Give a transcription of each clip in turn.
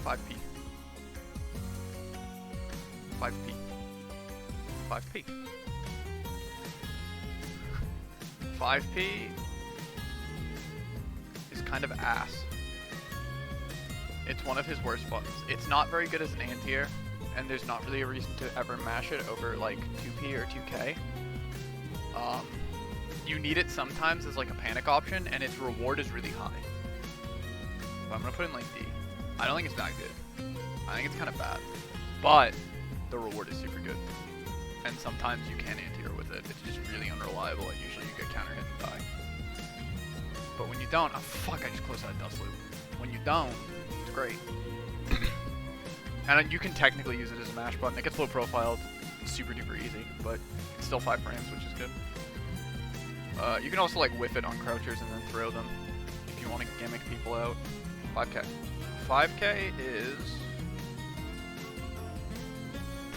5p. 5p. 5p. 5p is kind of ass. It's one of his worst buttons. It's not very good as an anti-air, and there's not really a reason to ever mash it over like 2p or 2k. You need it sometimes as like a panic option, and its reward is really high. But I'm gonna put in like D. I don't think it's that good. I think it's kind of bad, but the reward is super good. And sometimes you can anti-air with it. It's just really unreliable, and usually you get counter hit and die. But when you don't, oh fuck! I just closed that dust loop. When you don't, it's great. And you can technically use it as a mash button. It gets low profiled, super duper easy, but it's still 5 frames, which is good. You can also like whiff it on crouchers and then throw them if you want to gimmick people out. 5k. 5k is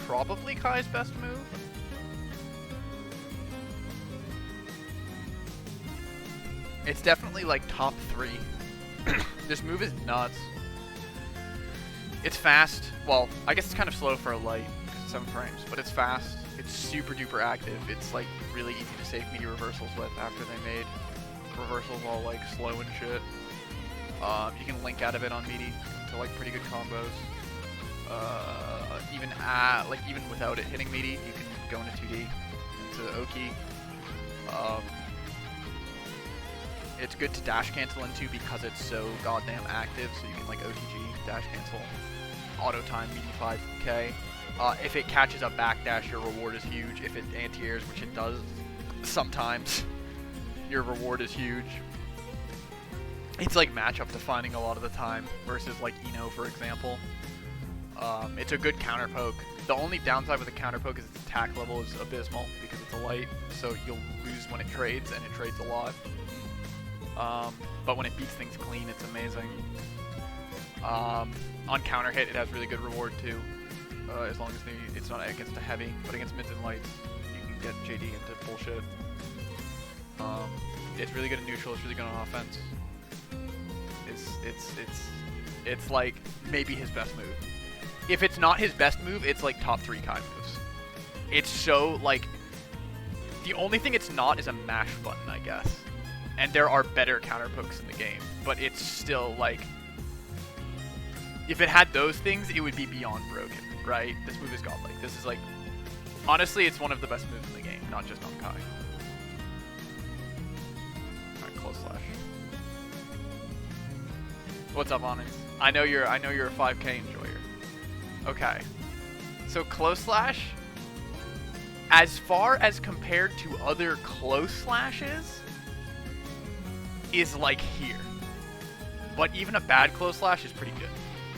probably Kai's best move. It's definitely like top 3. This move is nuts. It's fast. Well, I guess it's kind of slow for a light because it's 7 frames, but it's fast. It's super duper active. It's like really easy to save media reversals with after they made reversals all like slow and shit. You can link out of it on meaty to like pretty good combos. Even without it hitting meaty, you can go into 2D into Oki. It's good to dash cancel into because it's so goddamn active, so you can like OTG, dash cancel, auto time, meaty 5k. If it catches a backdash, your reward is huge. If it anti-airs, which it does sometimes, your reward is huge. It's like matchup defining a lot of the time versus like Eno, for example. It's a good counter poke. The only downside with the counter poke is its attack level is abysmal because it's a light, so you'll lose when it trades, and it trades a lot. But when it beats things clean, it's amazing. On counter hit, it has really good reward too. As long as it's not against a heavy, but against mids and lights, you can get JD into bullshit. It's really good in neutral. It's really good on offense. It's like maybe his best move. If it's not his best move, it's like top 3 Kai moves. It's so like the only thing it's not is a mash button, I guess. And there are better counter pokes in the game, but it's still like if it had those things, it would be beyond broken. Right? This move is godlike. This is like, honestly, it's one of the best moves in the game, not just on Kai. Alright, close slash. What's up, onnings? I know you're a 5k enjoyer. Okay. So close slash, as far as compared to other close slashes, is like here. But even a bad close slash is pretty good.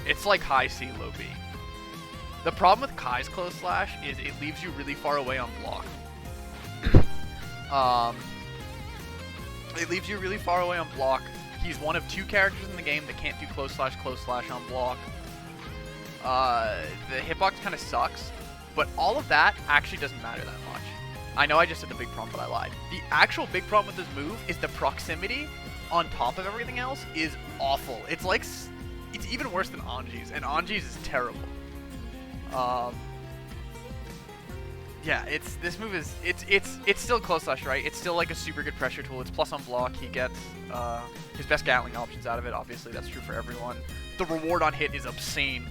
It's like high C, low B. The problem with Kai's close slash is it leaves you really far away on block. It leaves you really far away on block. He's one of 2 characters in the game that can't do close slash on block. The hitbox kind of sucks, but all of that actually doesn't matter that much. I know I just said the big problem, but I lied. The actual big problem with this move is the proximity on top of everything else is awful. It's like, it's even worse than Anji's, and Anji's is terrible. Yeah, this move is it's still close slash, right? It's still like a super good pressure tool. It's plus on block. He gets his best Gatling options out of it. Obviously, that's true for everyone. The reward on hit is obscene.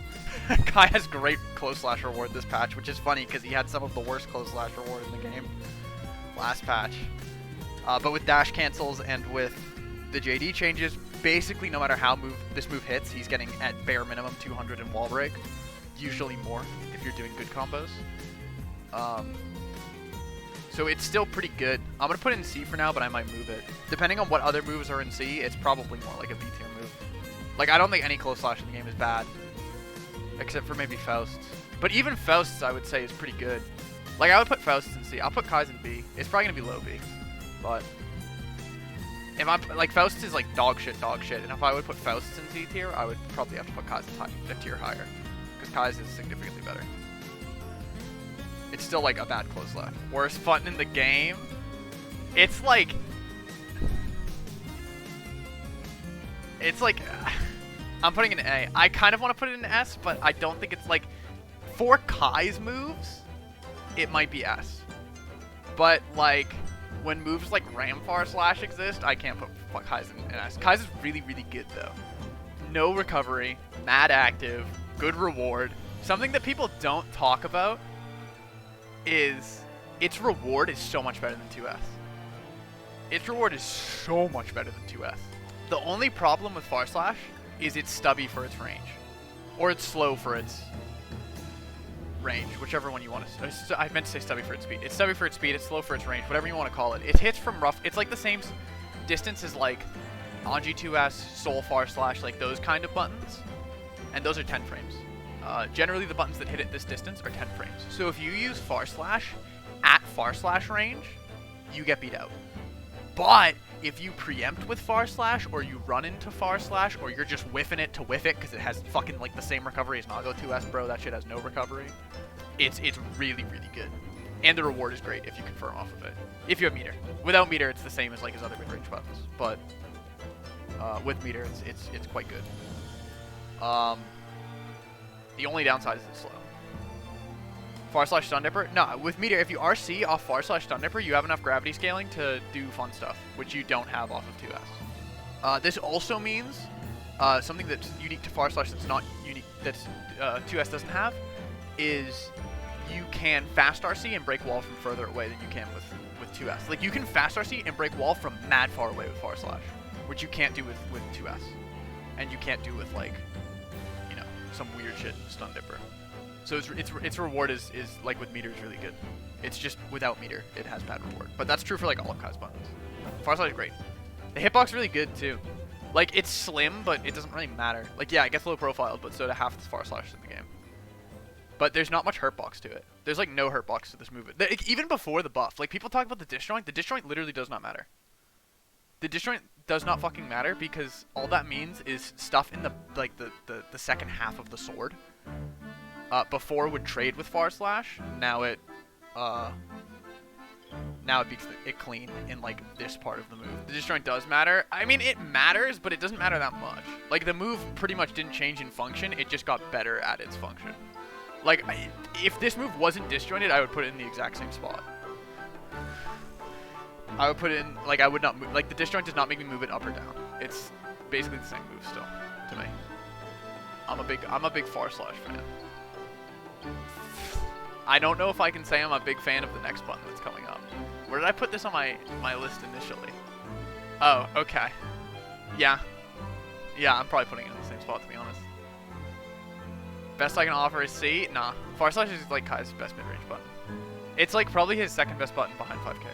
Kai has great close slash reward this patch, which is funny because he had some of the worst close slash reward in the game last patch. But with dash cancels and with the JD changes, basically no matter how this move hits, he's getting at bare minimum 200 in wall break. Usually more if you're doing good combos. So it's still pretty good. I'm going to put it in C for now, but I might move it. Depending on what other moves are in C, it's probably more like a B tier move. Like, I don't think any close slash in the game is bad. Except for maybe Faust's. But even Faust's, I would say, is pretty good. Like, I would put Faust's in C. I'll put Kai's in B. It's probably going to be low B. But if I'm, like, Faust's is like dog shit. And if I would put Faust's in C tier, I would probably have to put Kai's a tier higher. Because Kai's is significantly better. It's still like a bad close slash. Worst button in the game? It's like I'm putting it in A. I kind of want to put it in S, but I don't think it's like for Kai's moves, it might be S. But like when moves like Ramfar Slash exist, I can't put Kai's in S. Kai's is really, really good though. No recovery, mad active, good reward. Something that people don't talk about is its reward is so much better than 2S. Its reward is so much better than 2S. The only problem with Far Slash is it's stubby for its range. Or it's slow for its range, whichever one you want to. I meant to say stubby for its speed. It's stubby for its speed, it's slow for its range, whatever you want to call it. It hits from rough. It's like the same distance as like Anji 2S, Soul Far Slash, like those kind of buttons. And those are 10 frames. Generally, the buttons that hit at this distance are 10 frames. So if you use Far Slash at Far Slash range, you get beat out. But if you preempt with Far Slash, or you run into Far Slash, or you're just whiffing it to whiff it because it has fucking like the same recovery as Nago 2S, bro, that shit has no recovery. It's really, really good. And the reward is great if you confirm off of it. If you have meter. Without meter, it's the same as like his other mid-range buttons. But with meter, it's quite good. The only downside is it's slow. Far Slash Stun Dipper? No, with meter, if you RC off Far Slash Stun Dipper, you have enough gravity scaling to do fun stuff, which you don't have off of 2S. This also means something that's unique to Far Slash that's not unique, that's 2S doesn't have, is you can fast RC and break wall from further away than you can with 2S. Like, you can fast RC and break wall from mad far away with Far Slash, which you can't do with 2S. And you can't do with, like, you know, some weird shit Stun Dipper. So its reward is like with meter is really good. It's just without meter, it has bad reward. But that's true for like all of Kai's buttons. Far Slash is great. The hitbox is really good too. Like, it's slim, but it doesn't really matter. Like, yeah, it gets low profiled, but so do half the Far Slash in the game. But there's not much hurtbox to it. There's like no hurtbox to this move. Even before the buff, like people talk about the disjoint. The disjoint literally does not matter. The disjoint does not fucking matter because all that means is stuff in the like the second half of the sword. Before would trade with Far Slash. Now it beats it clean in like this part of the move. The disjoint does matter. I mean, it matters, but it doesn't matter that much. Like, the move pretty much didn't change in function. It just got better at its function. Like, if this move wasn't disjointed, I would put it in the exact same spot. I would put it in, like, I would not move. Like, the disjoint does not make me move it up or down. It's basically the same move still to me. I'm a big Far Slash fan. I don't know if I can say I'm a big fan of the next button that's coming up. Where did I put this on my list initially? Oh, okay. Yeah. Yeah, I'm probably putting it in the same spot, to be honest. Best I can offer is C? Nah. Far Slash is like Kai's best mid-range button. It's like probably his second best button behind 5K.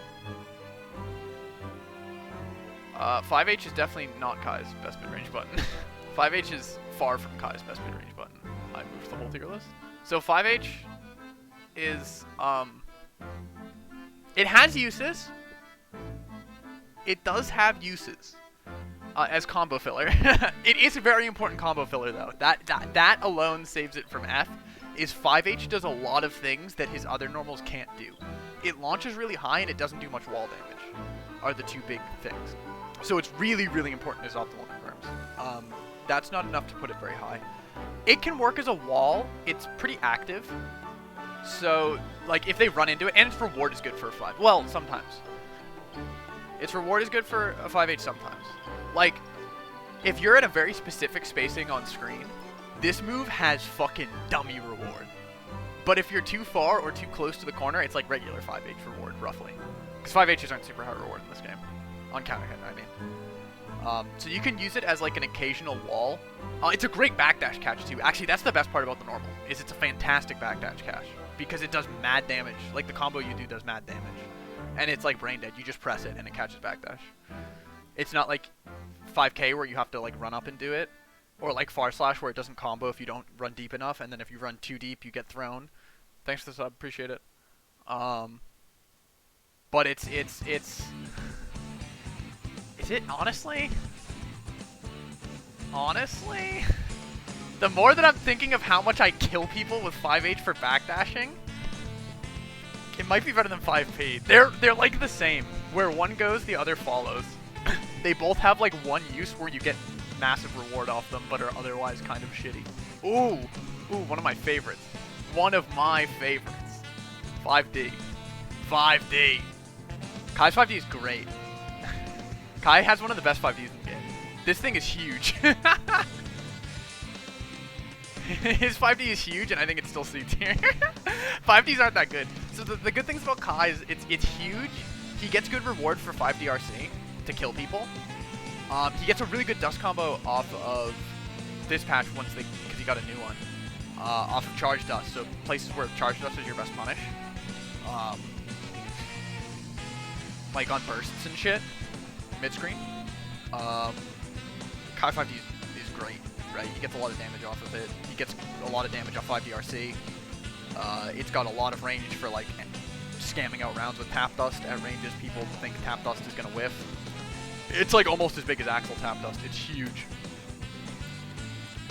5H is definitely not Kai's best mid-range button. 5H is far from Kai's best mid-range button. I moved the whole tier list. So 5H is, it has uses. It does have uses as combo filler. It is a very important combo filler, though. That alone saves it from F. Is 5H does a lot of things that his other normals can't do. It launches really high and it doesn't do much wall damage. Are the two big things. So it's really, really important as optimal confirms. That's not enough to put it very high. It can work as a wall. It's pretty active. So, like, if they run into it, and its reward is good for a 5. Well, sometimes. Its reward is good for a 5H sometimes. Like, if you're at a very specific spacing on screen, this move has fucking dummy reward. But if you're too far or too close to the corner, it's like regular 5H reward, roughly. Because 5Hs aren't super high reward in this game. On counter hit, I mean. So you can use it as like an occasional wall. It's a great backdash catch too. Actually, that's the best part about the normal, is it's a fantastic backdash catch. Because it does mad damage. Like, the combo you do does mad damage. And it's like brain dead. You just press it and it catches backdash. It's not like 5K where you have to like run up and do it. Or like Far Slash where it doesn't combo if you don't run deep enough. And then if you run too deep, you get thrown. Thanks for the sub. Appreciate it. But it's... Is it honestly? Honestly? The more that I'm thinking of how much I kill people with 5H for backdashing, it might be better than 5P. They're like the same. Where one goes, the other follows. They both have like one use where you get massive reward off them, but are otherwise kind of shitty. Ooh, one of my favorites. One of my favorites. 5D. 5D. Kai's 5D is great. Kai has one of the best 5Ds in the game. This thing is huge. His 5D is huge, and I think it's still C tier. 5Ds aren't that good. So the good things about Kai is it's huge. He gets good reward for 5DRC to kill people. He gets a really good dust combo off of this patch because he got a new one. Off of charge dust, so places where charge dust is your best punish. Like on bursts and shit, mid-screen. Kai 5D is great, right? He gets a lot of damage off of it. He gets a lot of damage off 5DRC. It's got a lot of range for like scamming out rounds with tap dust at ranges people think tap dust is gonna whiff. It's like almost as big as Axel tap dust. It's huge.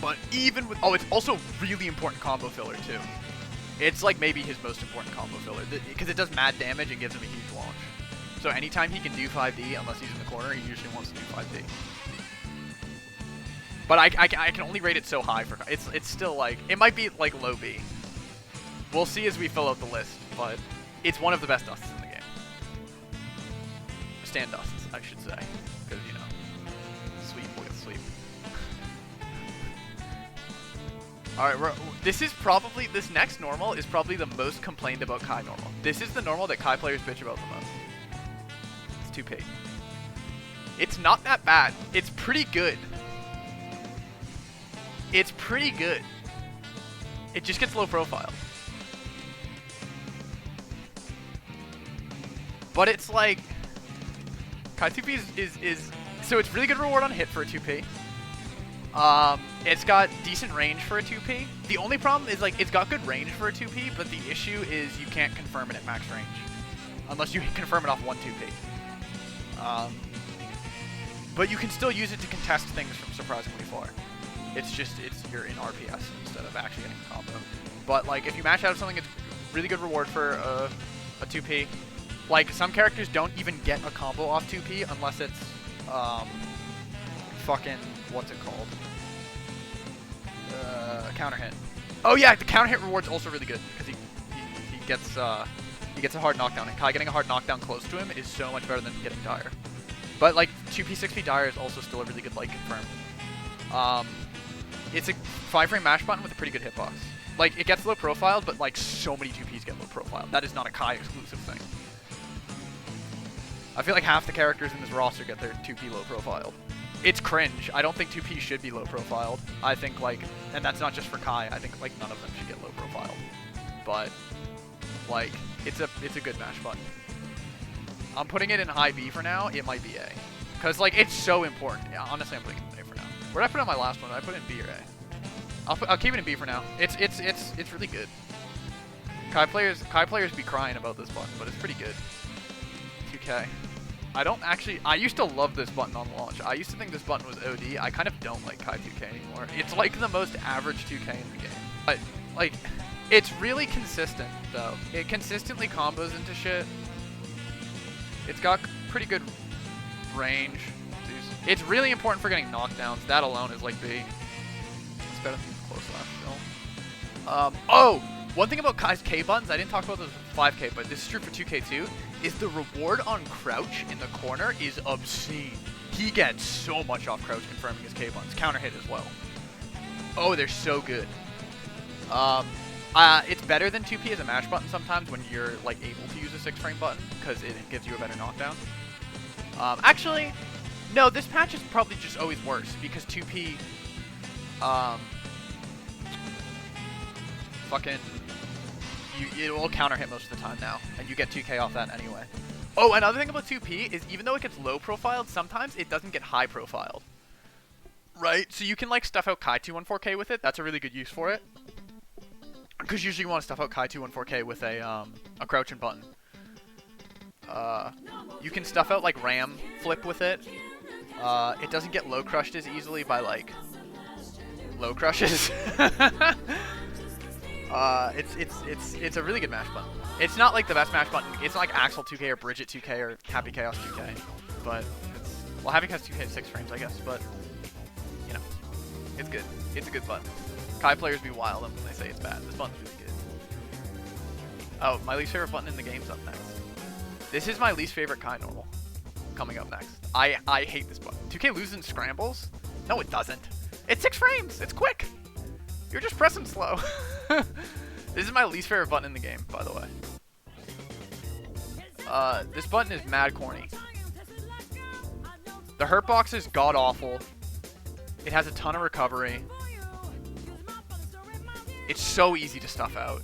But even with it's also really important combo filler too. It's like maybe his most important combo filler because it does mad damage and gives him a huge launch. So anytime he can do 5D, unless he's in the corner, he usually wants to do 5D. But I can only rate it so high for it's still like it might be like low B. We'll see as we fill out the list, but it's one of the best dusts in the game. Stand dusts, I should say, because you know, sweep with sweep. All right, this next normal is probably the most complained about Kai normal. This is the normal that Kai players bitch about the most. It's 2P. It's not that bad. It's pretty good. It's pretty good. It just gets low profile. But it's like Kai 2P is so it's really good reward on hit for a 2P. It's got decent range for a 2P. The only problem is like it's got good range for a 2P, but the issue is you can't confirm it at max range unless you confirm it off one 2P. But you can still use it to contest things from surprisingly far. It's you're in RPS instead of actually getting a combo. But like if you match out something, it's really good reward for a 2P. Like some characters don't even get a combo off 2P unless it's fucking what's it called? Counter hit. Oh yeah, the counter hit reward's also really good because he gets a hard knockdown, and Kai getting a hard knockdown close to him is so much better than getting dire. But like 2P 6P dire is also still a really good like confirm. It's a 5-frame mash button with a pretty good hitbox. Like it gets low profiled, but like so many 2Ps get low profiled. That is not a Kai exclusive thing. I feel like half the characters in this roster get their 2P low profiled. It's cringe. I don't think 2P should be low profiled. I think like, and that's not just for Kai. I think like none of them should get low profiled. But like, it's a good mash button. I'm putting it in high B for now. It might be A, cause like it's so important. Yeah, honestly, I'm putting it in A for now. Where did I put it on my last one? Did I put it in B or A? I'll keep it in B for now. It's really good. Kai players be crying about this button, but it's pretty good. 2K. I used to love this button on launch. I used to think this button was OD. I kind of don't like Kai 2K anymore. It's like the most average 2K in the game. But, like, it's really consistent, though. It consistently combos into shit. It's got pretty good range. It's really important for getting knockdowns. That alone is like B. It's better than close last still. Oh! One thing about Kai's K buttons, I didn't talk about this with 5K, but this is true for 2K too, is the reward on crouch in the corner is obscene. He gets so much off crouch confirming his K buttons. Counter hit as well. Oh, they're so good. It's better than 2P as a mash button sometimes when you're like able to use a 6-frame button because it gives you a better knockdown. Actually, no, this patch is probably just always worse because 2P, fucking, it will counter hit most of the time now, and you get 2K off that anyway. Oh, another thing about 2P is even though it gets low profiled, sometimes it doesn't get high profiled. Right? So you can like stuff out Kai 214K with it. That's a really good use for it. Because usually you want to stuff out Kai 214K with a crouching button. You can stuff out like Ram flip with it. It doesn't get low crushed as easily by like low crushes. It's a really good mash button. It's not like the best mash button. It's not like Axel 2K or Bridget 2K or Happy Chaos 2K, but it's, well, Happy Chaos 2K is 6 frames, I guess. But It's good. It's a good button. Kai players be wild when they say it's bad. This button's really good. Oh, my least favorite button in the game's up next. This is my least favorite Kai normal. Coming up next. I hate this button. 2K loses in scrambles? No, it doesn't. It's 6 frames. It's quick. You're just pressing slow. This is my least favorite button in the game, by the way. This button is mad corny. The hurt box is god awful. It has a ton of recovery. It's so easy to stuff out.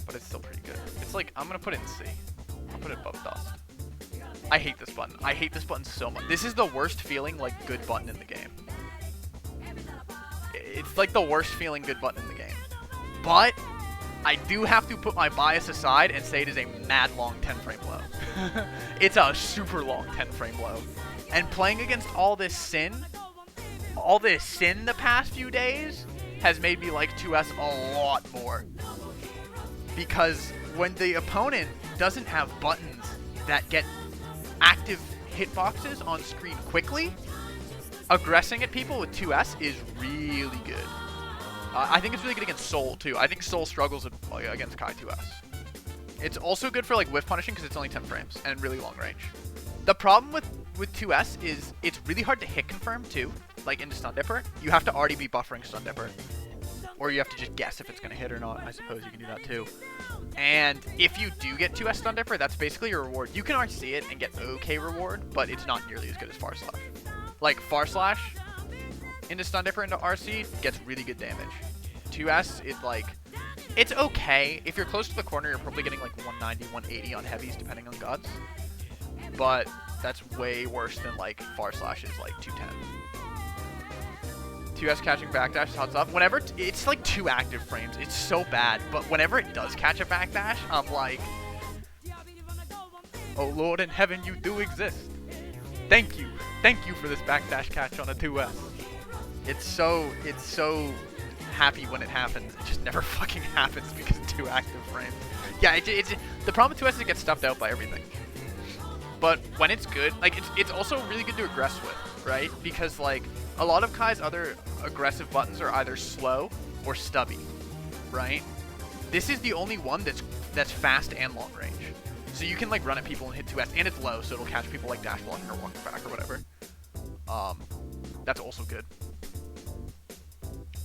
But it's still pretty good. It's like, I'm gonna put it in C. I'll put it above dust. I hate this button. I hate this button so much. This is the worst feeling, like, good button in the game. It's like the worst feeling good button in the game. But I do have to put my bias aside and say it is a mad long 10 frame low. It's a super long 10 frame low. And playing against all this sin the past few days has made me like 2S a lot more. Because when the opponent doesn't have buttons that get active hitboxes on screen quickly, aggressing at people with 2S is really good. I think it's really good against Soul too. I think Soul struggles against Kai 2S. It's also good for like whiff punishing because it's only 10 frames and really long range. The problem with 2S is it's really hard to hit confirm too, like into Stun Dipper. You have to already be buffering Stun Dipper. Or you have to just guess if it's going to hit or not. I suppose you can do that too. And if you do get 2S Stun Dipper, that's basically your reward. You can RC it and get okay reward, but it's not nearly as good as Far Slash. Like, Far Slash into Stun Dipper into RC gets really good damage. 2S is like, it's okay. If you're close to the corner, you're probably getting like 190, 180 on heavies, depending on guts. But that's way worse than like Far Slash is like 210. 2S catching backdash is hot stuff. Whenever it's like 2 active frames, it's so bad. But whenever it does catch a backdash, I'm like, oh Lord in heaven, you do exist. Thank you for this backdash catch on a 2S. It's so happy when it happens. It just never fucking happens because of 2 active frames. Yeah, it's the problem with 2S is it gets stuffed out by everything. But when it's good, like it's also really good to aggress with, right? Because like a lot of Kai's other aggressive buttons are either slow or stubby, right? This is the only one that's fast and long range. So you can like run at people and hit 2S, and it's low, so it'll catch people like dash blocking or walking back or whatever. That's also good.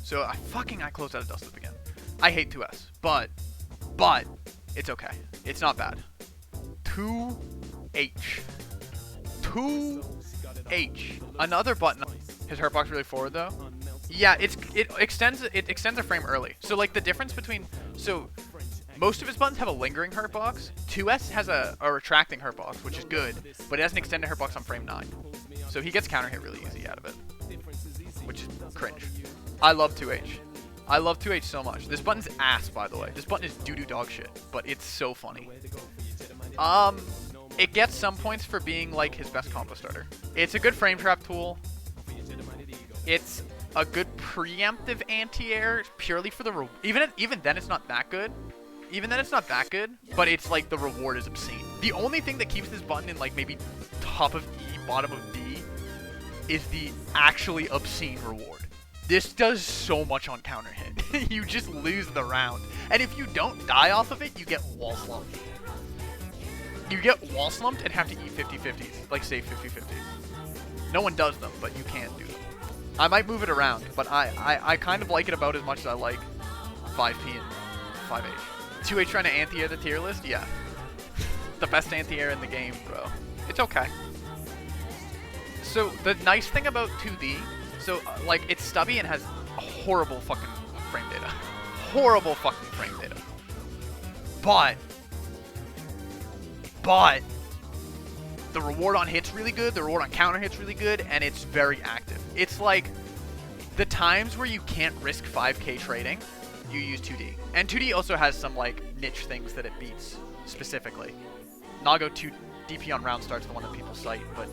So I closed out of dust up again. I hate 2S, but it's okay. It's not bad. 2H. 2H. Another button. His hurt box really forward though. Yeah, it extends a frame early. So like the difference between most of his buttons have a lingering hurt box. 2S has a retracting hurt box, which is good, but it has an extended hurt box on frame 9. So he gets counter hit really easy out of it, which is cringe. I love 2H. I love 2H so much. This button's ass, by the way. This button is doo-doo dog shit, but it's so funny. It gets some points for being like his best combo starter. It's a good frame trap tool. It's a good preemptive anti-air purely for the even then it's not that good. Even then it's not that good, but it's like the reward is obscene. The only thing that keeps this button in like maybe top of E, bottom of D is the actually obscene reward. This does so much on counter hit. You just lose the round. And if you don't die off of it, you get wall slumped. You get wall slumped and have to eat 50-50s, like save 50-50s. No one does them, but you can do them. I might move it around, but I kind of like it about as much as I like 5P and 5H. 2H trying to anti-air the tier list? Yeah. The best anti-air in the game, bro. It's okay. So the nice thing about 2D, like it's stubby and has horrible fucking frame data. Horrible fucking frame data. But the reward on hit's really good, the reward on counter hit's really good, and it's very active. It's like the times where you can't risk 5k trading, you use 2D. And 2D also has some like niche things that it beats specifically. Nago 2 DP on round start's the one that people cite, but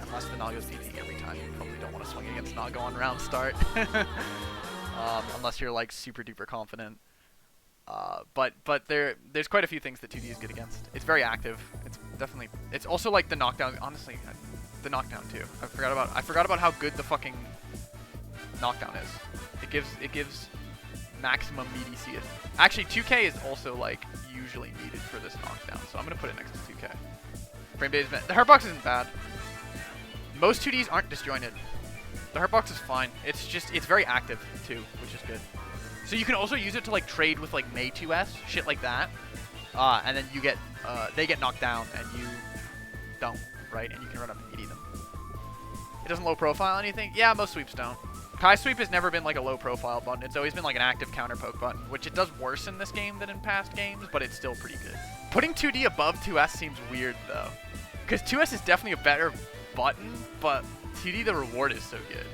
unless the Nago's DPing every time, you probably don't want to swing against Nago on round start. Unless you're like super duper confident. But there's quite a few things that 2D is good against. It's very active. It's also like the knockdown. Honestly, the knockdown too. I forgot about how good the fucking knockdown is. It gives maximum meaty CS. Actually, 2K is also like usually needed for this knockdown, so I'm gonna put it next to 2K. Frame rate is bad. The hurtbox isn't bad. Most 2Ds aren't disjointed. The hurtbox is fine. It's very active too, which is good. So you can also use it to like trade with like May 2S, shit like that, and then you get they get knocked down and you don't, right? And you can run up and meaty them. It doesn't low profile anything. Yeah, most sweeps don't. Kai sweep has never been like a low profile button. It's always been like an active counter poke button, which it does worse in this game than in past games, but it's still pretty good. Putting 2D above 2S seems weird though, because 2S is definitely a better button, but 2D the reward is so good.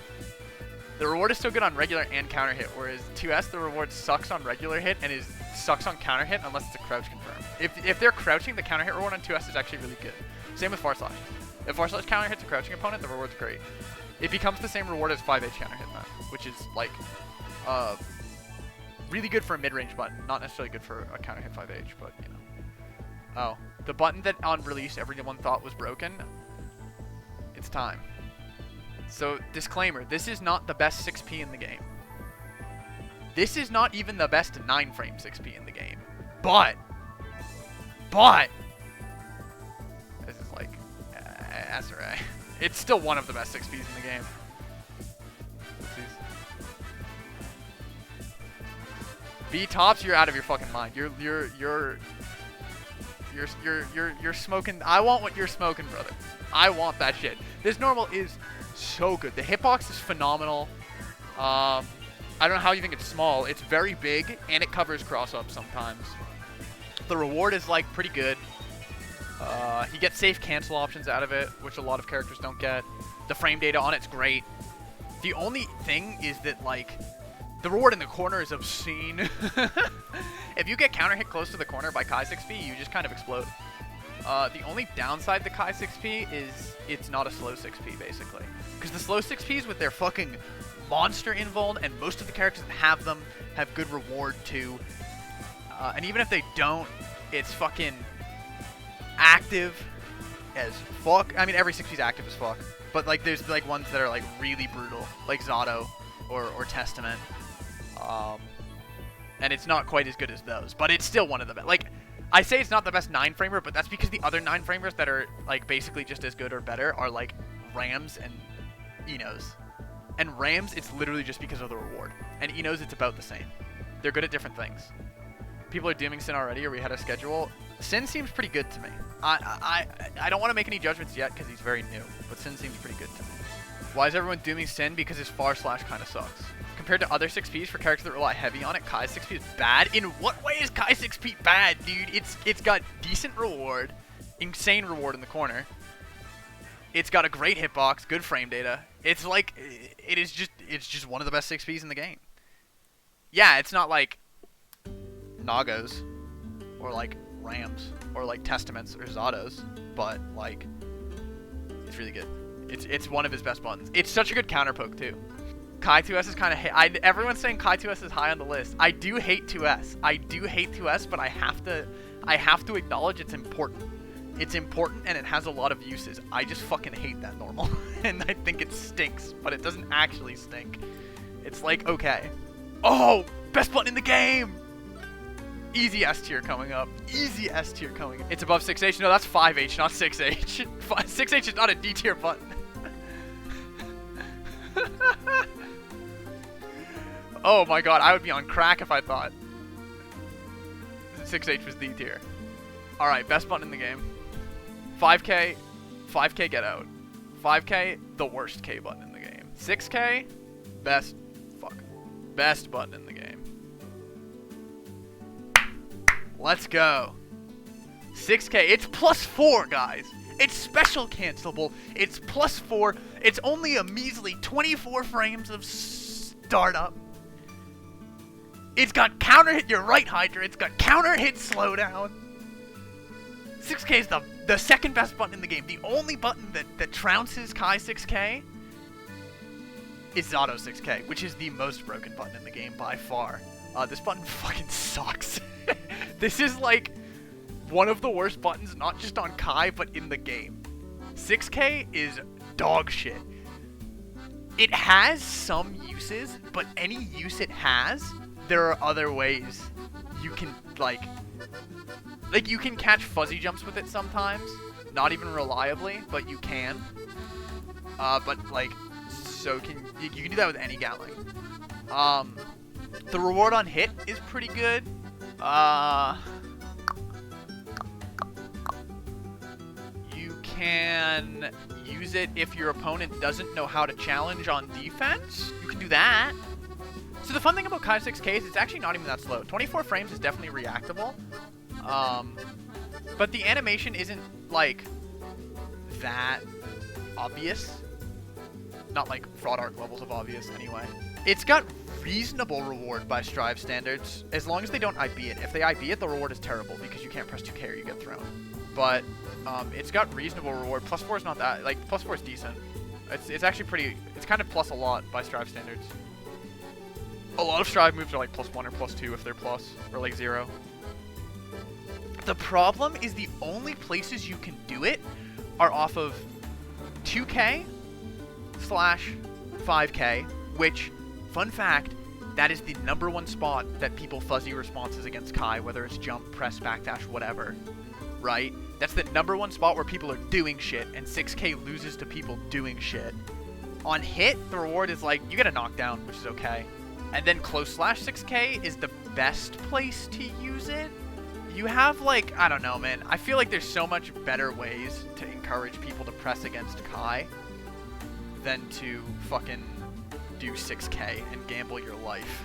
The reward is so good on regular and counter hit, whereas 2S the reward sucks on regular hit and sucks on counter hit unless it's a crouch confirm. If they're crouching, the counter hit reward on 2S is actually really good. Same with far slash. If far slash counter hits a crouching opponent, the reward's great. It becomes the same reward as 5H counter hit now, which is like really good for a mid-range button. Not necessarily good for a counter hit 5H, but you know. Oh, the button that on release everyone thought was broken. It's time. So, disclaimer, this is not the best 6P in the game. This is not even the best 9-frame 6P in the game. But, this is like, SRA. It's still one of the best 6Ps in the game. B tops, you're out of your fucking mind. You're smoking. I want what you're smoking, brother. I want that shit. This normal is so good. The hitbox is phenomenal. I don't know how you think it's small. It's very big, and it covers cross-up sometimes. The reward is, like, pretty good. You get safe cancel options out of it, which a lot of characters don't get. The frame data on it's great. The only thing is that, like, the reward in the corner is obscene. If you get counter hit close to the corner by Kai 6P, you just kind of explode. The only downside to Kai 6P is it's not a slow 6P, basically. Because the slow 6Ps with their fucking monster invuln, and most of the characters that have them have good reward too. And even if they don't, it's fucking active as fuck. I mean, every 6P is active as fuck. But like, there's like ones that are like really brutal, like Zato or Testament. And it's not quite as good as those, but it's still one of the best. Like, I say it's not the best 9-framer, but that's because the other 9-framers that are like basically just as good or better are like Rams and Enos. And Rams, it's literally just because of the reward. And Enos, it's about the same. They're good at different things. People are dooming Sin already, or we had a schedule. Sin seems pretty good to me. I don't want to make any judgments yet because he's very new, but Sin seems pretty good to me. Why is everyone dooming Sin? Because his far slash kind of sucks. Compared to other 6Ps for characters that rely heavy on it, Kai's 6P is bad. In what way is Kai 6P bad, dude? It's got decent reward, insane reward in the corner. It's got a great hitbox, good frame data. It's like it's just one of the best 6Ps in the game. Yeah, it's not like Nagos or like Rams or like Testaments or Zatos, but like it's really good. It's one of his best buttons. It's such a good counter poke too. Kai 2S is kind of everyone's saying Kai 2S is high on the list. I do hate 2S. I do hate 2S, but I have to acknowledge it's important. It's important and it has a lot of uses. I just fucking hate that normal. And I think it stinks, but it doesn't actually stink. It's like, okay. Oh, best button in the game! Easy S tier coming up. Easy S tier coming up. It's above 6H. No, that's 5H, not 6H. 6H is not a D tier button. Oh my god, I would be on crack if I thought 6H was D tier. Alright, best button in the game. 5K get out. 5K, the worst K button in the game. 6K, best button in the game. Let's go. 6K, it's +4, guys. It's special cancelable. It's +4. It's only a measly 24 frames of startup. It's got counter hit your right Hydra. It's got counter hit slowdown. 6K is the second best button in the game. The only button that trounces Kai 6K is Zato 6K, which is the most broken button in the game by far. This button fucking sucks. This is like one of the worst buttons, not just on Kai, but in the game. 6K is dog shit. It has some uses. uses, but any use it has, there are other ways you can, like you can catch fuzzy jumps with it sometimes. Not even reliably, but you can. But, like, so you can do that with any Gatling. The reward on hit is pretty good. You can use it if your opponent doesn't know how to challenge on defense. You can do that. So the fun thing about Kai 6K is it's actually not even that slow. 24 frames is definitely reactable. But the animation isn't, like, that obvious. Not like Fraud Arc levels of obvious, anyway. It's got reasonable reward by Strive standards, as long as they don't IB it. If they IB it, the reward is terrible, because you can't press 2K or you get thrown. But, it's got reasonable reward. Plus 4 is not that, like, plus 4 is decent. It's actually pretty, it's kind of plus a lot by Strive standards. A lot of Strive moves are like plus 1 or plus 2 if they're plus, or like 0. The problem is the only places you can do it are off of 2K / 5K, which, fun fact, that is the #1 spot that people fuzzy responses against Kai, whether it's jump, press, backdash, whatever, right? That's the #1 spot where people are doing shit, and 6K loses to people doing shit. On hit, the reward is like, you get a knockdown, which is okay. And then close / 6K is the best place to use it. You have, like, I don't know, man. I feel like there's so much better ways to encourage people to press against Kai than to fucking do 6K and gamble your life.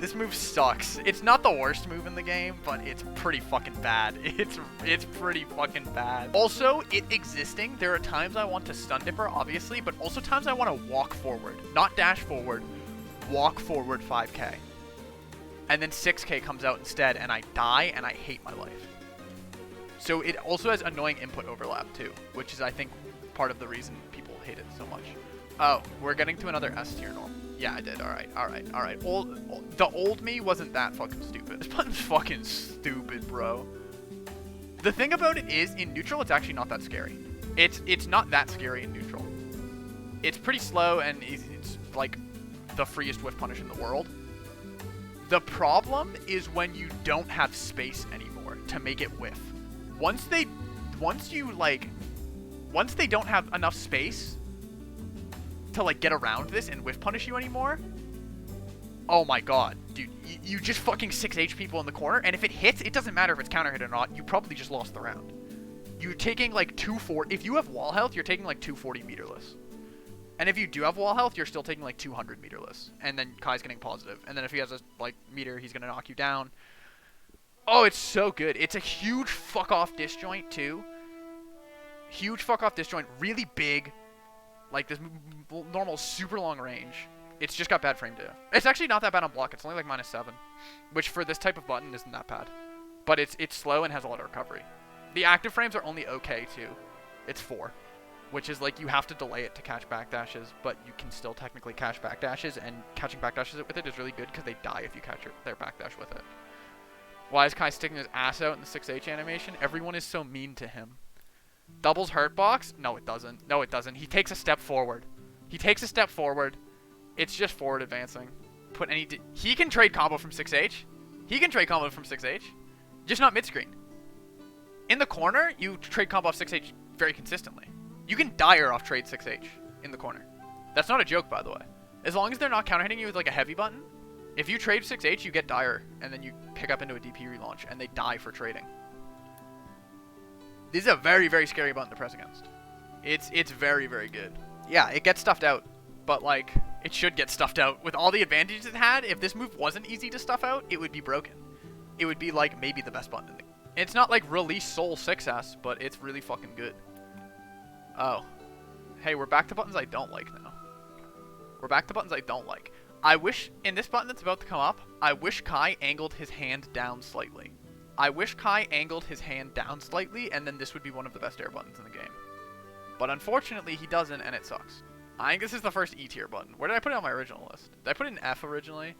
This move sucks. It's not the worst move in the game, but it's pretty fucking bad. It's pretty fucking bad. Also, it existing, there are times I want to stun dipper, obviously, but also times I want to walk forward. Not dash forward. Walk forward 5K. And then 6K comes out instead, and I die, and I hate my life. So it also has annoying input overlap, too, which is, I think, part of the reason people hate it so much. Oh, we're getting to another S tier norm. Yeah, I did. Alright. The old me wasn't that fucking stupid. This button's fucking stupid, bro. The thing about it is, in neutral, it's actually not that scary. It's not that scary in neutral. It's pretty slow, and it's like the freest whiff punish in the world. The problem is when you don't have space anymore to make it whiff. Once they don't have enough space to, like, get around this and whiff punish you anymore, oh my god, dude, you just fucking 6H people in the corner, and if it hits, it doesn't matter if it's counter hit or not, you probably just lost the round. You're taking like 240, if you have wall health, you're taking like 240 meterless. And if you do have wall health, you're still taking like 200 meterless. And then Kai's getting positive. And then if he has a like meter, he's gonna knock you down. Oh, it's so good. It's a huge fuck off disjoint too. Huge fuck off disjoint, really big. Like this normal super long range. It's just got bad frame data. It's actually not that bad on block. It's only like -7, which for this type of button isn't that bad. But it's slow and has a lot of recovery. The active frames are only okay too. It's 4. Which is like you have to delay it to catch backdashes, but you can still technically catch backdashes, and catching backdashes with it is really good because they die if you catch their backdash with it. Why is Kai sticking his ass out in the 6H animation? Everyone is so mean to him. Doubles hurtbox? No, it doesn't. No, it doesn't. He takes a step forward. He takes a step forward. It's just forward advancing. He can trade combo from 6H. He can trade combo from 6H. Just not mid-screen. In the corner, you trade combo off 6H very consistently. You can dire off trade 6H in the corner. That's not a joke, by the way. As long as they're not counter hitting you with like a heavy button, if you trade 6H, you get dire, and then you pick up into a DP relaunch, and they die for trading. This is a very, very scary button to press against. It's very, very good. Yeah, it gets stuffed out, but like, it should get stuffed out. With all the advantages it had, if this move wasn't easy to stuff out, it would be broken. It would be like maybe the best button in the game. It's not like release Soul 6S, but it's really fucking good. Oh. Hey, we're back to buttons I don't like now. We're back to buttons I don't like. I wish, in this button that's about to come up, I wish Kai angled his hand down slightly. I wish Kai angled his hand down slightly, and then this would be one of the best air buttons in the game. But unfortunately, he doesn't, and it sucks. I think this is the first E tier button. Where did I put it on my original list? Did I put it in F originally?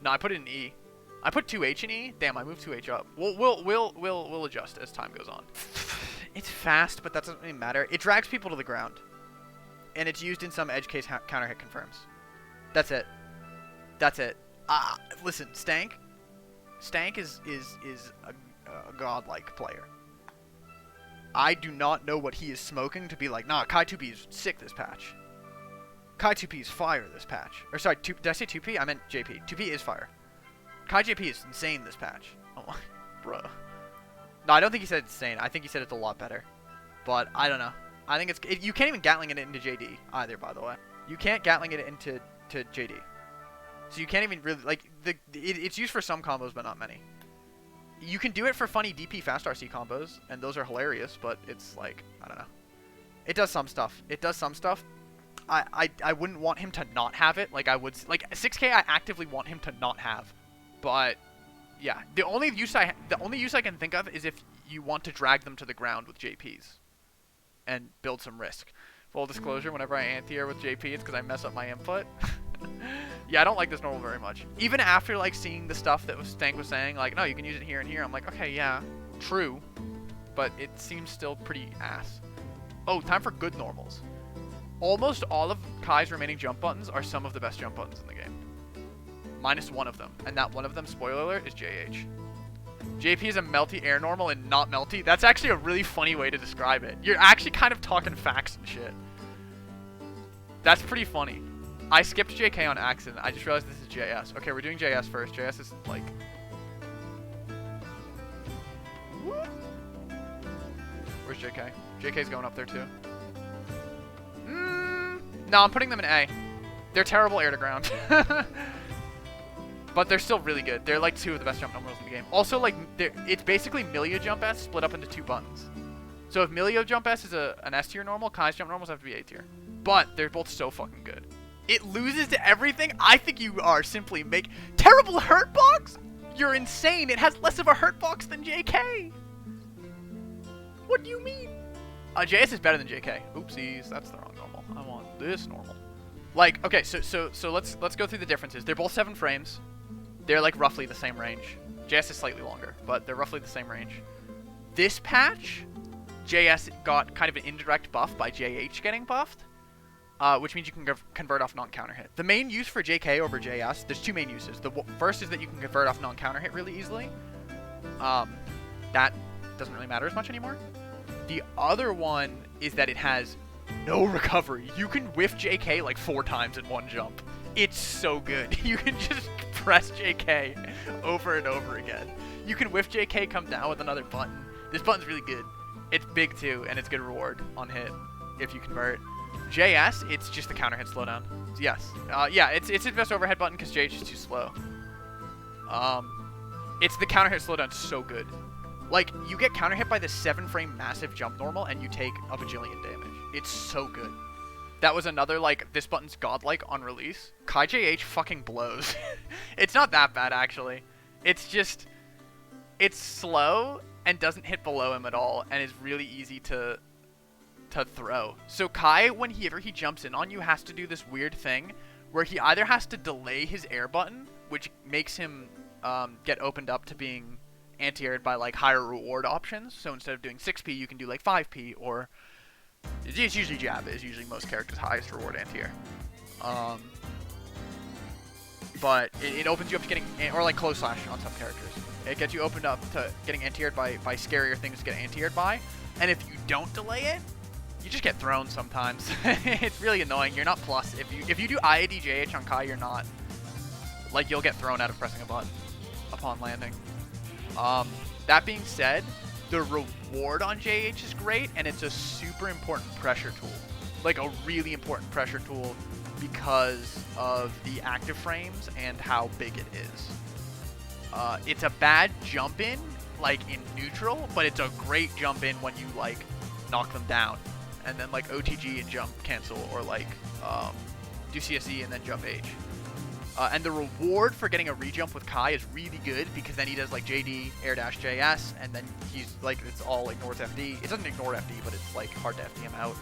No, I put it in E. I put 2H in E. Damn, I moved 2H up. We'll adjust as time goes on. It's fast, but that doesn't really matter. It drags people to the ground, and it's used in some edge case counter hit confirms. That's it. That's it. Listen, Stank is a godlike player. I do not know what he is smoking to be like, nah, Kai 2P is sick this patch. Kai 2P is fire this patch. Or sorry, did I say 2P? I meant JP. 2P is fire. Kai JP is insane this patch. Oh, bro. No, I don't think he said insane. I think he said it's a lot better. But I don't know. I think you can't even Gatling it into JD either, by the way. You can't Gatling it into JD. So you can't even really, like, it's used for some combos, but not many. You can do it for funny DP fast RC combos, and those are hilarious, but it's like, I don't know. It does some stuff. It does some stuff. I wouldn't want him to not have it. Like, I would, like, 6K I actively want him to not have. But, yeah. The only use I can think of is if you want to drag them to the ground with JPs. And build some risk. Full disclosure, whenever I anti-air with JP, it's because I mess up my input. Yeah, I don't like this normal very much. Even after, like, seeing the stuff that Stank was saying, like, no, you can use it here and here. I'm like, okay, yeah, true. But it seems still pretty ass. Oh, time for good normals. Almost all of Kai's remaining jump buttons are some of the best jump buttons in the game. Minus one of them. And that one of them, spoiler alert, is JH. JP is a melty air normal and not melty. That's actually a really funny way to describe it. You're actually kind of talking facts and shit. That's pretty funny. I skipped JK on accident. I just realized this is JS. Okay, we're doing JS first. JS is like... Where's JK? JK's going up there too. No, I'm putting them in A. They're terrible air to ground. But they're still really good. They're like two of the best jump normals in the game. Also, like, it's basically Milio jump S split up into two buttons. So if Milio jump S is an S tier normal, Kai's jump normals have to be A tier. But they're both so fucking good. It loses to everything. I think you are simply terrible hurt box? You're insane. It has less of a hurt box than JK. What do you mean? JS is better than JK. Oopsies, that's the wrong normal. I want this normal. Like, okay, so let's go through the differences. They're both 7 frames. They're like roughly the same range. JS is slightly longer, but they're roughly the same range. This patch, JS got kind of an indirect buff by JH getting buffed, which means you can convert off non-counter hit. The main use for JK over JS, there's two main uses. The first is that you can convert off non-counter hit really easily. That doesn't really matter as much anymore. The other one is that it has no recovery. You can whiff JK like 4 times in one jump. It's so good. You can just press JK over and over again. You can whiff JK, come down with another button. This button's really good. It's big too, and it's good reward on hit if you convert. JS, it's just the counter hit slowdown. Yes. Yeah, it's its best overhead button because JH is too slow. It's the counter hit slowdown so good. Like, you get counter hit by the 7 frame massive jump normal and you take a bajillion damage. It's so good. That was another, like, this button's godlike on release. Kai JH fucking blows. It's not that bad, actually. It's just, it's slow and doesn't hit below him at all and is really easy to throw. So Kai, whenever he jumps in on you, has to do this weird thing where he either has to delay his air button, which makes him get opened up to being anti-aired by, like, higher reward options. So instead of doing 6p, you can do, like, 5p, or... It's usually jab is usually most characters' highest reward anti-air. But it opens you up to getting, or like close slash on some characters. It gets you opened up to getting anti-aired by scarier things to get anti-aired by. And if you don't delay it, you just get thrown sometimes. It's really annoying. You're not plus. If you do IADJH on Kai, you're not. Like, you'll get thrown out of pressing a button upon landing. That being said, the reward on JH is great, and it's a super important pressure tool. Like, a really important pressure tool because of the active frames and how big it is. It's a bad jump in, like, in neutral, but it's a great jump in when you, like, knock them down. And then, like, OTG and jump cancel, or, like, do CSE and then jump H. And the reward for getting a rejump with Kai is really good because then he does like JD, air dash JS, and then he's like, it's all ignores FD. It doesn't ignore FD, but it's like hard to FD him out.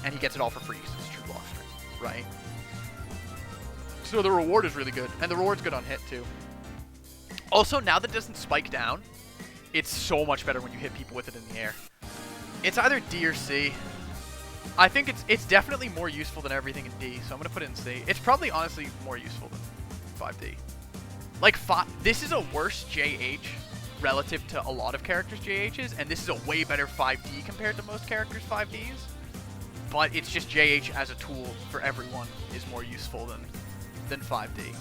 And he gets it all for free because it's true block string, right? So the reward is really good, and the reward's good on hit too. Also, now that it doesn't spike down, it's so much better when you hit people with it in the air. It's either D or C. I think it's definitely more useful than everything in D, so I'm gonna put it in C. It's probably honestly more useful than 5D. Like, this is a worse JH relative to a lot of characters' JHs, and this is a way better 5D compared to most characters' 5Ds. But it's just JH as a tool for everyone is more useful than 5D.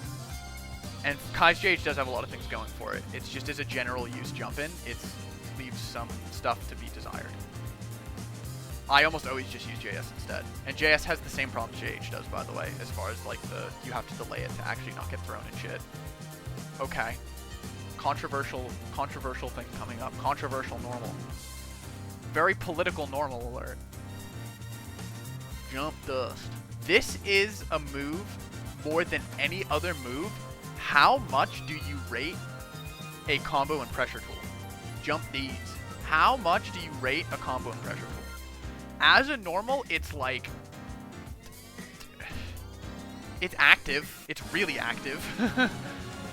And Kai's JH does have a lot of things going for it. It's just as a general use jump in, it leaves some stuff to be desired. I almost always just use JS instead. And JS has the same problem JH does, by the way, as far as like you have to delay it to actually not get thrown and shit. Okay. Controversial thing coming up. Controversial normal. Very political normal alert. Jump dust. This is a move more than any other move. How much do you rate a combo and pressure tool? Jump knees. How much do you rate a combo and pressure tool? As a normal, it's like... It's active. It's really active.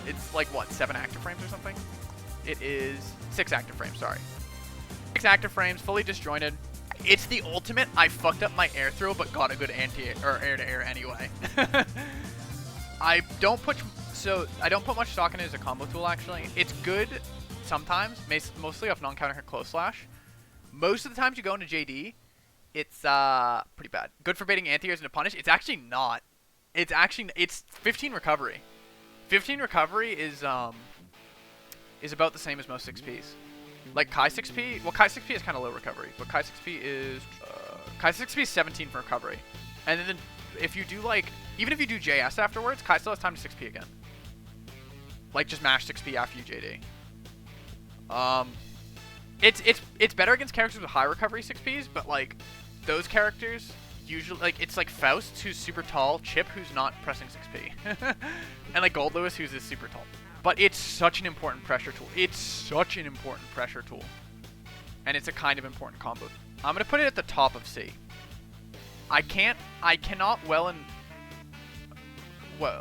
It's like, what, 7 active frames or something? It is 6 active frames, sorry. 6 active frames, fully disjointed. It's the ultimate, I fucked up my air throw, but got a good air-to-air anyway. I don't put much stock in it as a combo tool, actually. It's good sometimes, mostly off non-counter hit close slash. Most of the times you go into JD, it's pretty bad. Good for baiting anti-airs into punish. It's actually not. It's 15 recovery. 15 recovery is about the same as most 6Ps. Like Kai 6P, well, Kai 6P is kind of low recovery, but Kai 6P is 17 for recovery. And then if you do like, even if you do JS afterwards, Kai still has time to 6P again. Like just mash 6P after you JD. It's better against characters with high recovery 6Ps, but like those characters usually, like it's like Faust, who's super tall, Chip, who's not pressing 6P, and like Gold Lewis, who's super tall. But it's such an important pressure tool. It's such an important pressure tool, and it's a kind of important combo. I'm gonna put it at the top of C. I cannot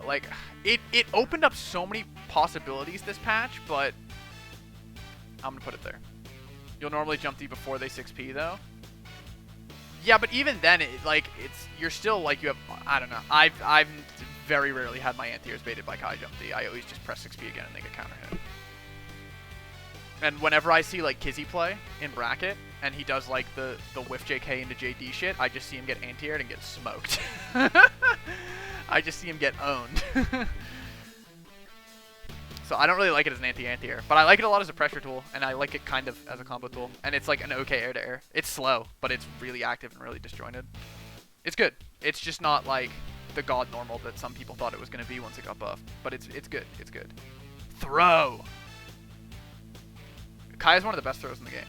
like it opened up so many possibilities this patch, but I'm gonna put it there. You'll normally jump D before they 6P though. Yeah, but even then, you're still like, you have, I don't know. I've very rarely had my anti-airs baited by Kai jump D. I always just press 6P again and they get counter hit. And whenever I see like Kizzy play in bracket and he does like the whiff JK into JD shit, I just see him get anti-aired and get smoked. I just see him get owned. So I don't really like it as an anti-air, but I like it a lot as a pressure tool, and I like it kind of as a combo tool. And it's like an okay air-to-air. It's slow, but it's really active and really disjointed. It's good. It's just not like the god normal that some people thought it was going to be once it got buffed. But it's good. It's good. Throw! Kai is one of the best throws in the game.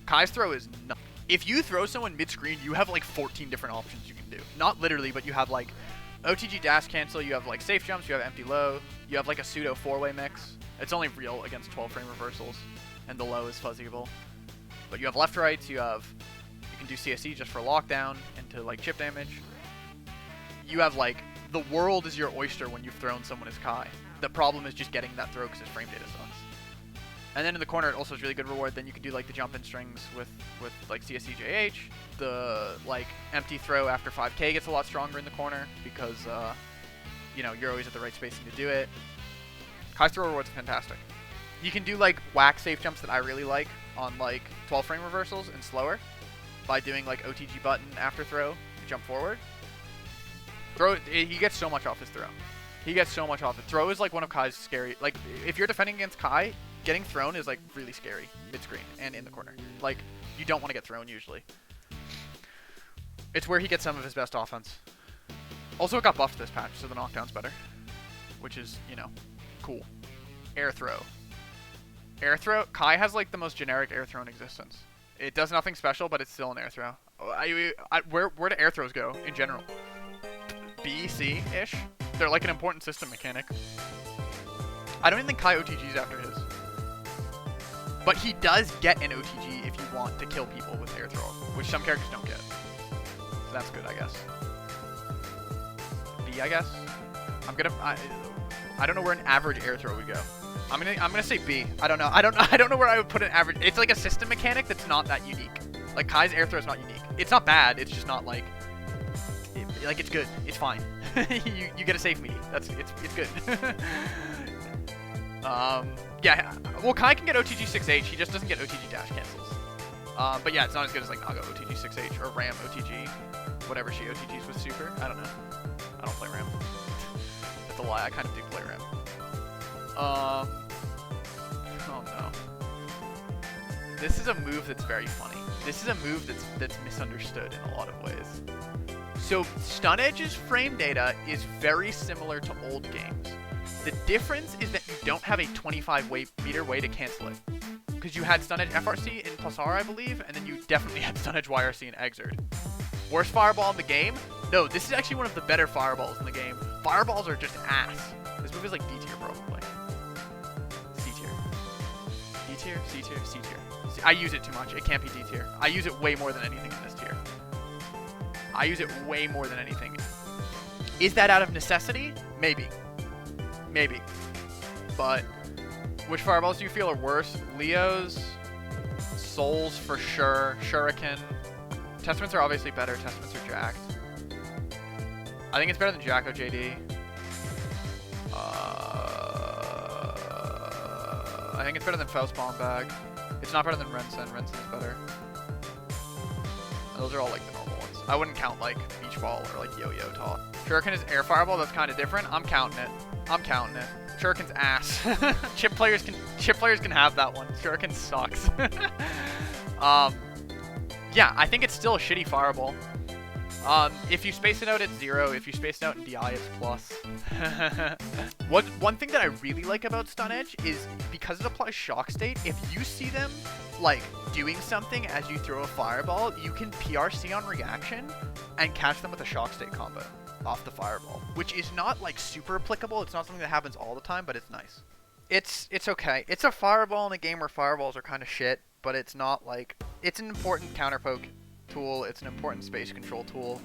Kai's throw is nuts. If you throw someone mid-screen, you have like 14 different options you can do. Not literally, but you have like OTG dash cancel, you have like safe jumps, you have empty low, you have like a pseudo 4-way mix. It's only real against 12 frame reversals, and the low is fuzzyable. But you have left rights, you can do CSE just for lockdown into like chip damage. You have like, the world is your oyster when you've thrown someone as Kai. The problem is just getting that throw because his frame data sucks. And then in the corner, it also is really good reward. Then you can do like the jump in strings with like CSE JH. The like empty throw after 5k gets a lot stronger in the corner because you know, you're always at the right spacing to do it. Kai's throw rewards are fantastic. You can do like whack safe jumps that I really like on like 12 frame reversals and slower by doing like OTG button after throw to jump forward. He gets so much off his throw. He gets so much off it. Throw is like one of Kai's scary. Like if you're defending against Kai, getting thrown is like really scary mid-screen and in the corner. Like you don't want to get thrown usually. It's where he gets some of his best offense. Also, it got buffed this patch, so the knockdown's better, which is, you know, cool. Air throw. Air throw. Kai has like the most generic air throw in existence. It does nothing special, but it's still an air throw. Where do air throws go in general? B, C-ish? They're like an important system mechanic. I don't even think Kai OTG's after his. But he does get an OTG if you want to kill people with air throw, which some characters don't get. So that's good, I guess. B, I guess. I don't know where an average air throw would go. I'm gonna say B. I don't know. I don't know where I would put an average. It's like a system mechanic that's not that unique. Like, Kai's air throw is not unique. It's not bad. It's just not, like, it's good. It's fine. you get a safe meaty. It's good. Yeah, well, Kai can get OTG 6H. He just doesn't get OTG dash cancels. But yeah, it's not as good as, like, Naga OTG 6H or Ram OTG. Whatever she OTGs with Super. I don't know. I don't play Ram. That's a lie. I kind of do play Ram. Oh no. This is a move that's very funny. This is a move that's misunderstood in a lot of ways. So Stun Edge's frame data is very similar to old games. The difference is that you don't have a 25-meter way to cancel it. Because you had Stun Edge FRC in Pulsar, I believe, and then you definitely had Stun Edge YRC in Exert. Worst fireball in the game? No, this is actually one of the better fireballs in the game. Fireballs are just ass. This move is like D tier probably. C tier. D tier, C tier, C tier. I use it too much. It can't be D tier. I use it way more than anything in this tier. I use it way more than anything. Is that out of necessity? Maybe. Maybe. But which fireballs do you feel are worse? Leo's, Souls for sure, Shuriken. Testaments are obviously better. Testaments are jacked. I think it's better than Jacko JD. I think it's better than Faust Bomb Bag. It's not better than Rensen. Rensen is better. Those are all like the normal ones. I wouldn't count like Beach Ball or like Yo-Yo Toss. Shuriken is Air Fireball. That's kind of different. I'm counting it. I'm counting it. Shuriken's ass. Chip players can have that one. Shuriken sucks. Yeah, I think it's still a shitty fireball. If you space it out at 0, if you space it out in DI, it's plus. One thing that I really like about Stun Edge is because it applies Shock State, if you see them, like, doing something as you throw a fireball, you can PRC on reaction and catch them with a Shock State combo off the fireball, which is not, like, super applicable. It's not something that happens all the time, but it's nice. It's okay. It's a fireball in a game where fireballs are kind of shit, but it's not, like... It's an important counterpoke tool. It's an important space control tool.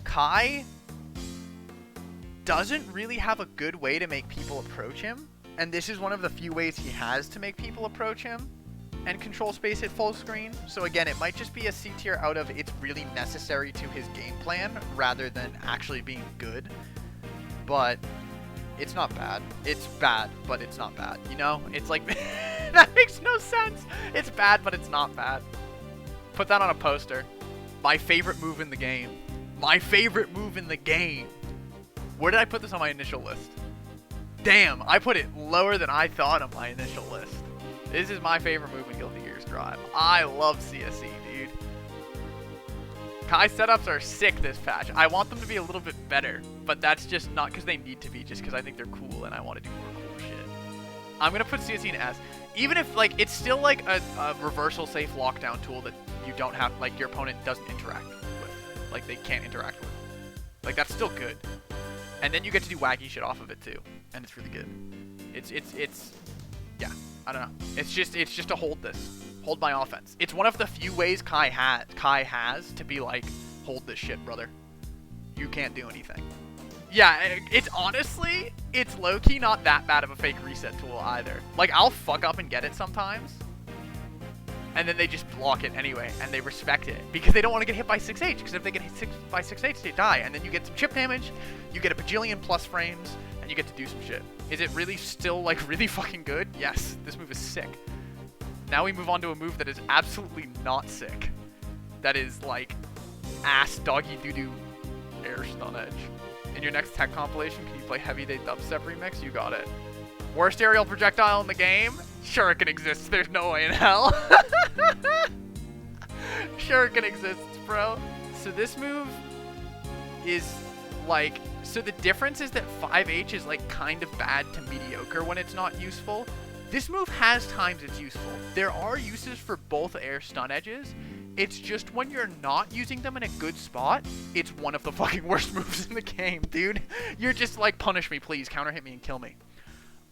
Kai doesn't really have a good way to make people approach him, and this is one of the few ways he has to make people approach him and control space at full screen. So again, it might just be a C tier out of it's really necessary to his game plan rather than actually being good. But it's not bad. It's bad, but it's not bad. You know? It's like, that makes no sense. It's bad, but it's not bad. Put that on a poster. My favorite move in the game. My favorite move in the game. Where did I put this on my initial list? Damn, I put it lower than I thought on my initial list. This is my favorite move in Guilty Gear's Drive. I love CSE, dude. Kai setups are sick this patch. I want them to be a little bit better, but that's just not because they need to be, just because I think they're cool and I want to do more cool shit. I'm going to put CSE in S. Even if, like, it's still, like, a reversal safe lockdown tool that you don't have, like, your opponent doesn't interact with. Like, they can't interact with. Like, that's still good. And then you get to do wacky shit off of it, too. And it's really good. It's yeah, I don't know. It's just to hold this. Hold my offense. It's one of the few ways Kai has to be like, hold this shit, brother. You can't do anything. Yeah, it's honestly, it's low-key not that bad of a fake reset tool either. Like, I'll fuck up and get it sometimes, and then they just block it anyway, and they respect it, because they don't want to get hit by 6H, because if they get hit by 6H, they die, and then you get some chip damage, you get a bajillion plus frames, and you get to do some shit. Is it really still, like, really fucking good? Yes, this move is sick. Now we move on to a move that is absolutely not sick. That is, like, ass doggy doo-doo air stun edge. In your next tech compilation, can you play Heavy Day Dubstep Remix? You got it. Worst aerial projectile in the game? Shuriken exists. There's no way in hell. Shuriken exists, bro. So this move is, like... So the difference is that 5H is, like, kind of bad to mediocre when it's not useful. This move has times it's useful. There are uses for both air stun edges. It's just when you're not using them in a good spot, it's one of the fucking worst moves in the game, dude. You're just like, punish me, please. Counter hit me and kill me.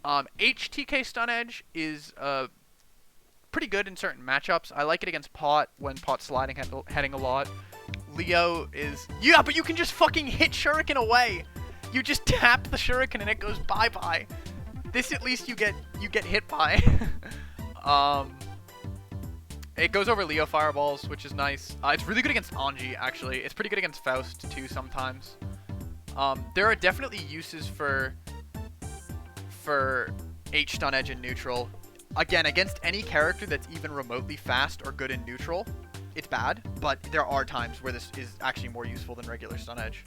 HTK stun edge is pretty good in certain matchups. I like it against Pot when Pot's sliding heading a lot. Leo is... Yeah, but you can just fucking hit Shuriken away. You just tap the Shuriken and it goes bye-bye. This at least you get hit by. It goes over Leo fireballs, which is nice. It's really good against Anji, actually. It's pretty good against Faust, too, sometimes. There are definitely uses for H-stun edge in neutral. Again, against any character that's even remotely fast or good in neutral, it's bad, but there are times where this is actually more useful than regular stun edge.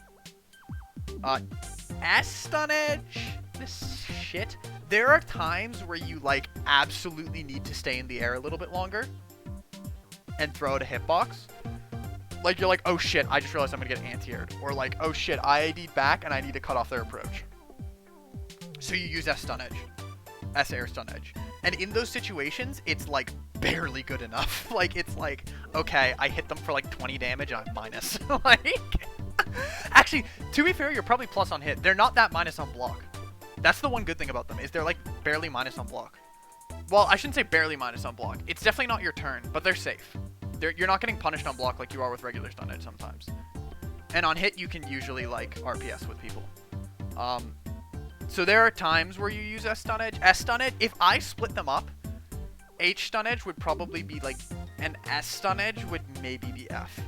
S-stun edge? This shit. There are times where you, like, absolutely need to stay in the air a little bit longer and throw out a hitbox. Like, you're like, oh shit, I just realized I'm gonna get anti-aired. Or like, oh shit, I AD'd back and I need to cut off their approach. So you use S-stun edge. S-air stun edge. And in those situations, it's like barely good enough. Like, it's like, okay, I hit them for like 20 damage and I'm minus. Like, actually, to be fair, you're probably plus on hit. They're not that minus on block. That's the one good thing about them, is they're like barely minus on block. Well, I shouldn't say barely minus on block. It's definitely not your turn, but they're safe. You're not getting punished on block like you are with regular stun edge sometimes. And on hit, you can usually like RPS with people. So there are times where you use S-stun edge. S-stun edge, if I split them up, H-stun edge would probably be like, and S-stun edge would maybe be F.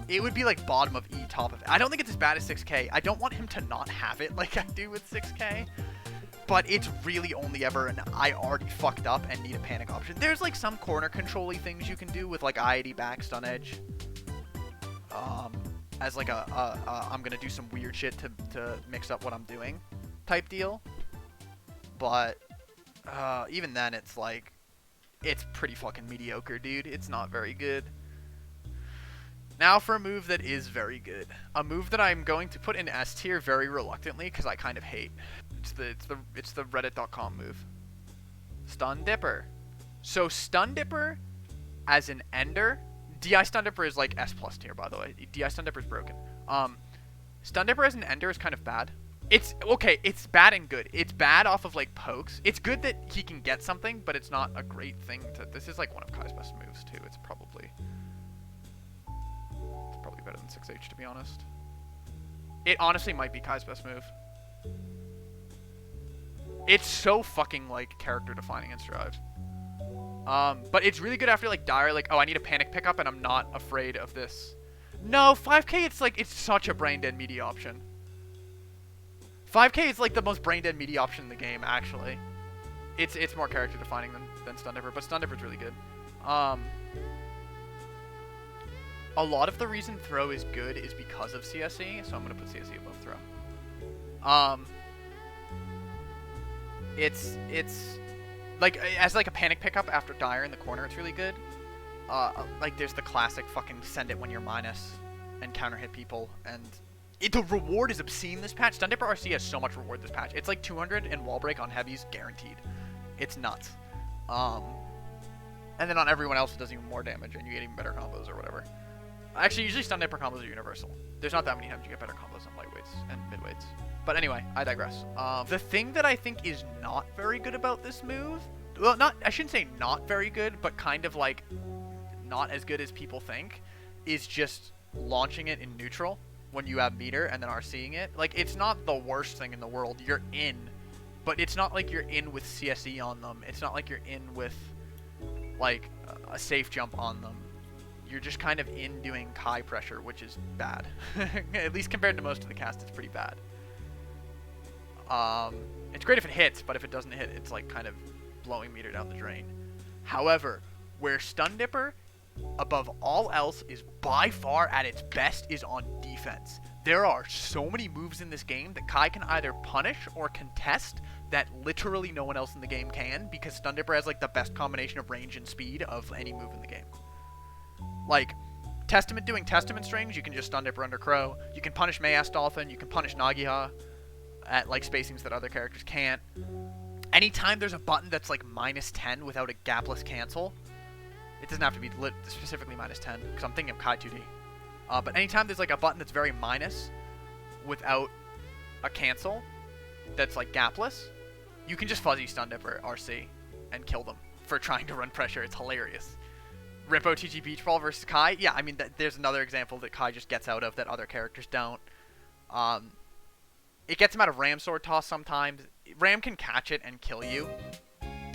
It would be like bottom of E, top of F. I don't think it's as bad as 6K. I don't want him to not have it like I do with 6K. But it's really only ever an I already fucked up and need a panic option. There's like some corner control-y things you can do with like IAD back stun edge. As like I'm gonna do some weird shit to mix up what I'm doing type deal. But even then it's like, it's pretty fucking mediocre, dude. It's not very good. Now for a move that is very good. A move that I'm going to put in S tier very reluctantly because I kind of hate. It's the Reddit.com move. Stun Dipper. So Stun Dipper as an ender, DI Stun Dipper is like S+ tier, by the way. DI Stun Dipper is broken. Stun Dipper as an ender is kind of bad. It's okay, it's bad and good. It's bad off of like pokes. It's good that he can get something, but it's not a great thing to. This is like one of Kai's best moves too. It's probably better than 6H, to be honest. It honestly might be Kai's best move. It's so fucking like character defining in Strive. But it's really good after like dire, like, oh, I need a panic pickup and I'm not afraid of this. No, 5K, it's like, it's such a brain dead media option. 5K is like the most brain dead media option in the game, actually. It's more character defining than Stun Dipper, but Stun Dipper's really good. A lot of the reason throw is good is because of CSE, so I'm gonna put CSE above throw. It's like as like a panic pickup after dire in the corner, it's really good. Like there's the classic fucking send it when you're minus and counter hit people, and the reward is obscene this patch. Stun Dipper RC has so much reward this patch. It's like 200 and wall break on heavies guaranteed. It's nuts. And then on everyone else it does even more damage and you get even better combos or whatever. Actually, usually Stun Dipper combos are universal. There's not that many times you get better combos on lightweights and midweights. But anyway, I digress. The thing that I think is not very good about this move, well, I shouldn't say not very good, but kind of like not as good as people think, is just launching it in neutral when you have meter and then RCing it. Like, it's not the worst thing in the world. You're in, but it's not like you're in with CSE on them. It's not like you're in with like a safe jump on them. You're just kind of in doing Kai pressure, which is bad. At least compared to most of the cast, it's pretty bad. It's great if it hits, but if it doesn't hit, it's like kind of blowing meter down the drain. However, where Stun Dipper, above all else, is by far at its best is on defense. There are so many moves in this game that Kai can either punish or contest that literally no one else in the game can, because Stun Dipper has like the best combination of range and speed of any move in the game. Like, Testament doing Testament strings, you can just Stun Dipper under Crow. You can punish Mayas Dolphin. You can punish Nagiha at, like, spacings that other characters can't. Anytime there's a button that's, like, -10 without a gapless cancel, it doesn't have to be specifically -10, because I'm thinking of Kai 2D. But anytime there's, like, a button that's very minus without a cancel that's, like, gapless, you can just fuzzy Stun Dipper RC and kill them for trying to run pressure. It's hilarious. Rip OTG Beach Ball versus Kai. Yeah, I mean, there's another example that Kai just gets out of that other characters don't. It gets him out of Ram Sword Toss sometimes. Ram can catch it and kill you,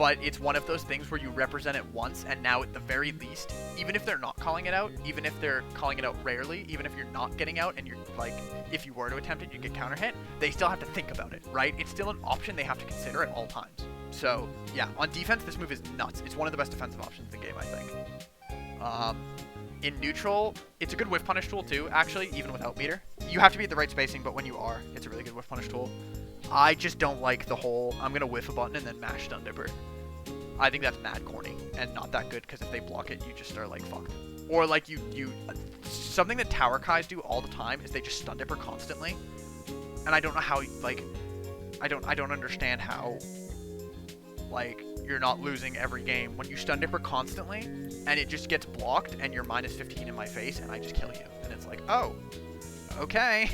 but it's one of those things where you represent it once, and now at the very least, even if they're not calling it out, even if they're calling it out rarely, even if you're not getting out and you're like, if you were to attempt it, you get counter hit, they still have to think about it, right? It's still an option they have to consider at all times. So yeah, on defense, this move is nuts. It's one of the best defensive options in the game, I think. In neutral, it's a good whiff punish tool too, actually, even without meter. You have to be at the right spacing, but when you are, it's a really good whiff punish tool. I just don't like the whole, I'm going to whiff a button and then mash stun dipper. I think that's mad corny and not that good, because if they block it, you just are like fucked. Or like something that tower Kais do all the time is they just stun dipper constantly. And I don't know how, like, I don't understand how, like, you're not losing every game when you stun dipper constantly and it just gets blocked and you're minus 15 in my face and I just kill you. And it's like, oh, okay.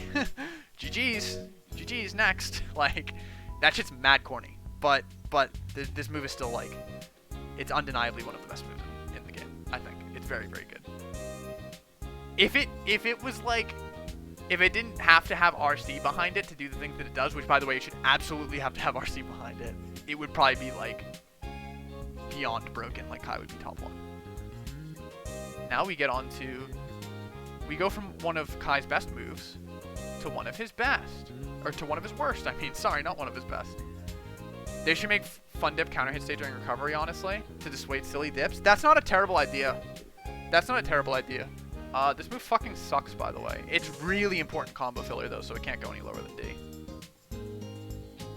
GG's next. Like, that shit's mad corny. But this move is still, like, it's undeniably one of the best moves in the game, I think. It's very, very good. If it was like, if it didn't have to have RC behind it to do the things that it does, which by the way, it should absolutely have to have RC behind it, it would probably be like beyond broken. Like Kai would be top 1. Now we get on to, we go from one of Kai's best moves to one of his best, or to one of his worst. I mean, sorry, not one of his best. They should make fun dip counter hit stay during recovery, honestly, to dissuade silly dips. That's not a terrible idea. That's not a terrible idea. This move fucking sucks, by the way. It's really important combo filler, though, so it can't go any lower than D.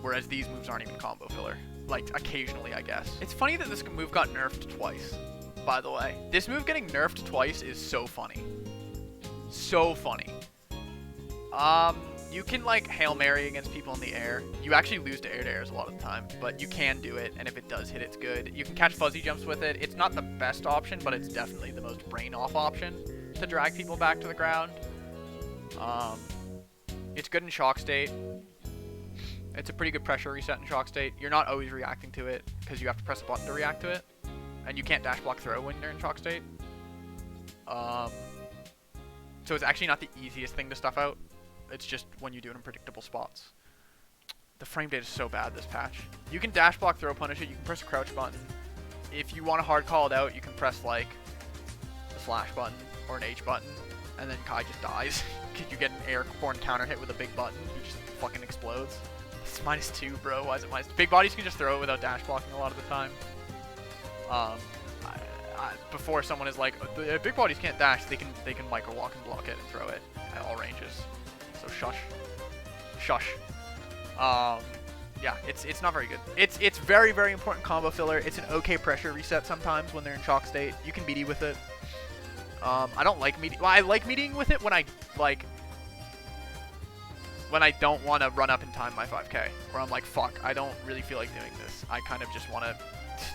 Whereas these moves aren't even combo filler. Like, occasionally, I guess. It's funny that this move got nerfed twice, by the way. This move getting nerfed twice is so funny. So funny. You can, like, Hail Mary against people in the air. You actually lose to airs a lot of the time, but you can do it, and if it does hit, it's good. You can catch fuzzy jumps with it. It's not the best option, but it's definitely the most brain-off option to drag people back to the ground. It's good in shock state. It's a pretty good pressure reset in shock state. You're not always reacting to it, because you have to press a button to react to it, and you can't dash block throw when you're in shock state. So it's actually not the easiest thing to stuff out. It's just when you do it in predictable spots. The frame rate is so bad this patch. You can dash block throw punish it. You can press a crouch button. If you want to hard call it out, you can press like the slash button or an H button, and then Kai just dies. Because you get an airborne counter hit with a big button. He just fucking explodes. It's -2, bro. Why is it -2? Big bodies can just throw it without dash blocking a lot of the time. Before someone is like, the big bodies can't dash, they can micro walk and block it and throw it at all ranges. So shush. Yeah, it's not very good. It's very, very important combo filler. It's an okay pressure reset sometimes when they're in shock state. You can meaty with it. I don't like meaty. Well, I like meeting with it when I don't want to run up and time my 5K, where I'm like, fuck, I don't really feel like doing this. I kind of just want to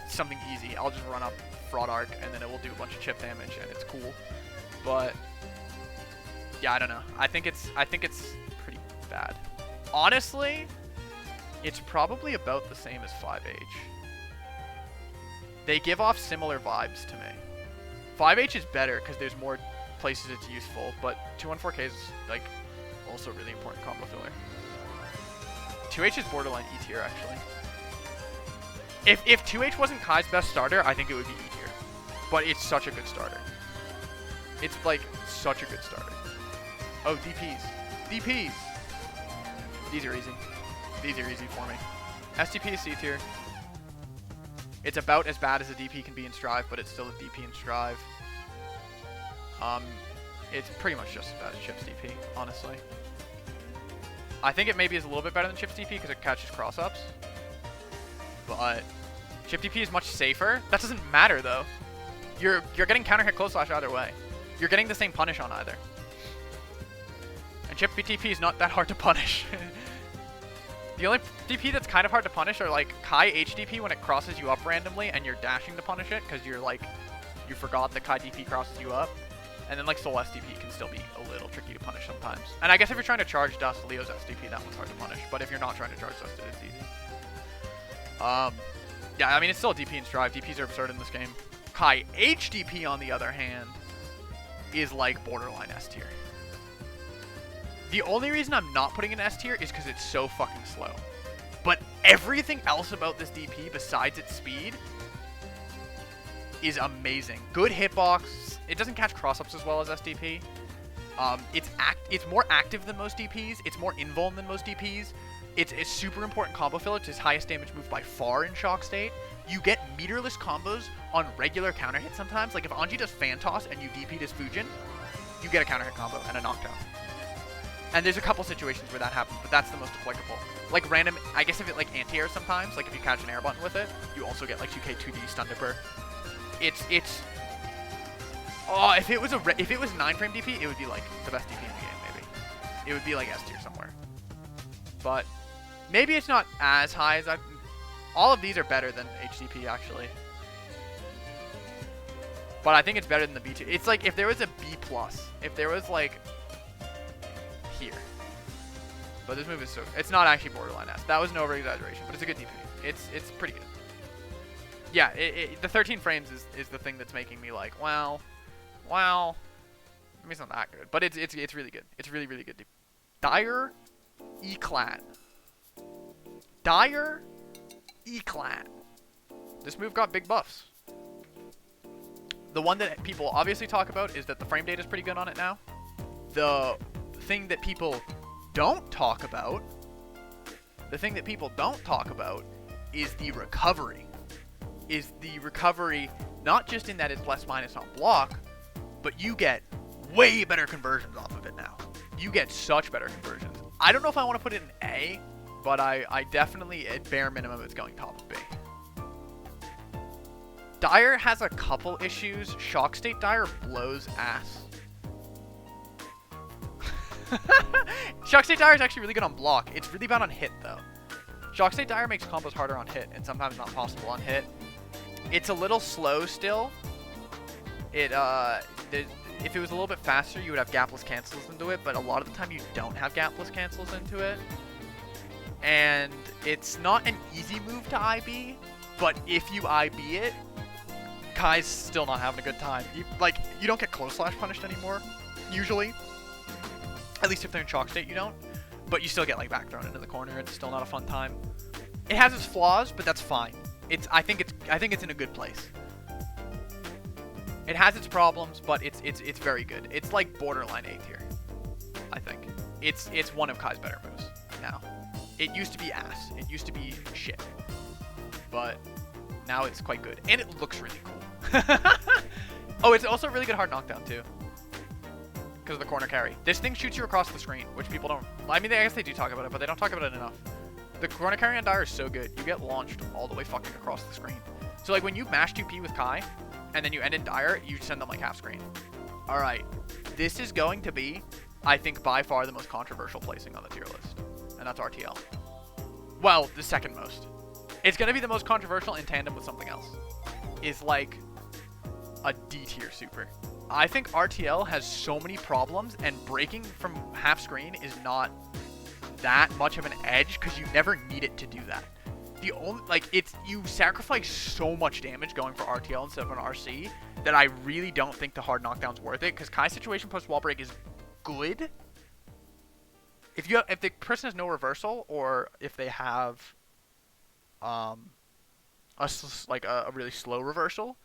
something easy. I'll just run up Fraud Arc, and then it will do a bunch of chip damage, and it's cool. But yeah, I don't know. I think it's pretty bad. Honestly, it's probably about the same as 5H. They give off similar vibes to me. 5H is better because there's more places it's useful, but 214K is like also really important combo filler. 2H is borderline E tier actually. If 2H wasn't Kai's best starter, I think it would be E tier. But it's such a good starter. It's like such a good starter. Oh, DPs. These are easy. These are easy for me. STP is C tier. It's about as bad as a DP can be in Strive, but it's still a DP in Strive. It's pretty much just as bad as Chip's DP, honestly. I think it maybe is a little bit better than Chip's DP because it catches cross-ups. But Chip DP is much safer. That doesn't matter though. You're getting counter hit close slash either way. You're getting the same punish on either. And Chip DP is not that hard to punish. The only DP that's kind of hard to punish are like Kai HDP when it crosses you up randomly and you're dashing to punish it because you're like, you forgot that Kai DP crosses you up. And then like Soul SDP can still be a little tricky to punish sometimes. And I guess if you're trying to charge Dust, Leo's SDP, that one's hard to punish. But if you're not trying to charge Dust, it's easy. Yeah, I mean, it's still a DP in Strive. DPs are absurd in this game. Kai HDP, on the other hand, is like borderline S tier. The only reason I'm not putting it in S tier is because it's so fucking slow. But everything else about this DP besides its speed is amazing. Good hitbox. It doesn't catch cross-ups as well as SDP. It's more active than most DPs. It's more invuln than most DPs. It's a super important combo filler. It's his highest damage move by far in Shock State. You get meterless combos on regular counter hits sometimes. Like if Anji does Fan Toss and you DP'd his Fujin, you get a counter hit combo and a knockdown. And there's a couple situations where that happens, but that's the most applicable. Like random, I guess if it like anti-air sometimes, like if you catch an air button with it, you also get like 2k 2D stun dipper. Oh, if it was 9-frame DP, it would be like the best DP in the game, maybe. It would be like S tier somewhere. But maybe it's not as high as all of these are better than HDP actually. But I think it's better than the B2. It's like if there was a B+, if there was like here. But this move is it's not actually borderline S. That was an over-exaggeration, but it's a good DP. It's pretty good. Yeah, the 13 frames is the thing that's making me like, well, maybe it's not that good, but it's really good. It's really, really good. Dire E-Clan. Dire E-Clan. This move got big buffs. The one that people obviously talk about is that the frame data is pretty good on it now. The thing that people don't talk about, is the recovery. Not just in that it's less minus on block, but you get way better conversions off of it now. You get such better conversions. I don't know if I want to put it in A, but I definitely, at bare minimum, it's going top of B. Dire has a couple issues. Shock State Dire blows ass. Shock State Dire is actually really good on block. It's really bad on hit, though. Shock State Dire makes combos harder on hit, and sometimes not possible on hit. It's a little slow still. If it was a little bit faster, you would have gapless cancels into it, but a lot of the time you don't have gapless cancels into it. And it's not an easy move to IB, but if you IB it, Kai's still not having a good time. You don't get close slash punished anymore, usually. At least if they're in Shock State, you don't. But you still get like back thrown into the corner. It's still not a fun time. It has its flaws, but that's fine. I think it's in a good place. It has its problems, but it's very good. It's like borderline A tier, I think. It's one of Kai's better moves now. It used to be ass. It used to be shit. But now it's quite good. And it looks really cool. Oh, it's also really good hard knockdown too. Because of the corner carry. This thing shoots you across the screen, which people don't... I mean, I guess they do talk about it, but they don't talk about it enough. The corner carry on Dire is so good. You get launched all the way fucking across the screen. So like when you mash 2P with Kai, and then you end in Dire, you send them like half screen. Alright. This is going to be, I think, by far the most controversial placing on the tier list. And that's RTL. Well, the second most. It's going to be the most controversial in tandem with something else. Is like a D tier super. I think RTL has so many problems, and breaking from half screen is not that much of an edge because you never need it to do that. The only you sacrifice so much damage going for RTL instead of an RC that I really don't think the hard knockdown's worth it, because Kai's situation post wall break is good. If the person has no reversal, or if they have a really slow reversal,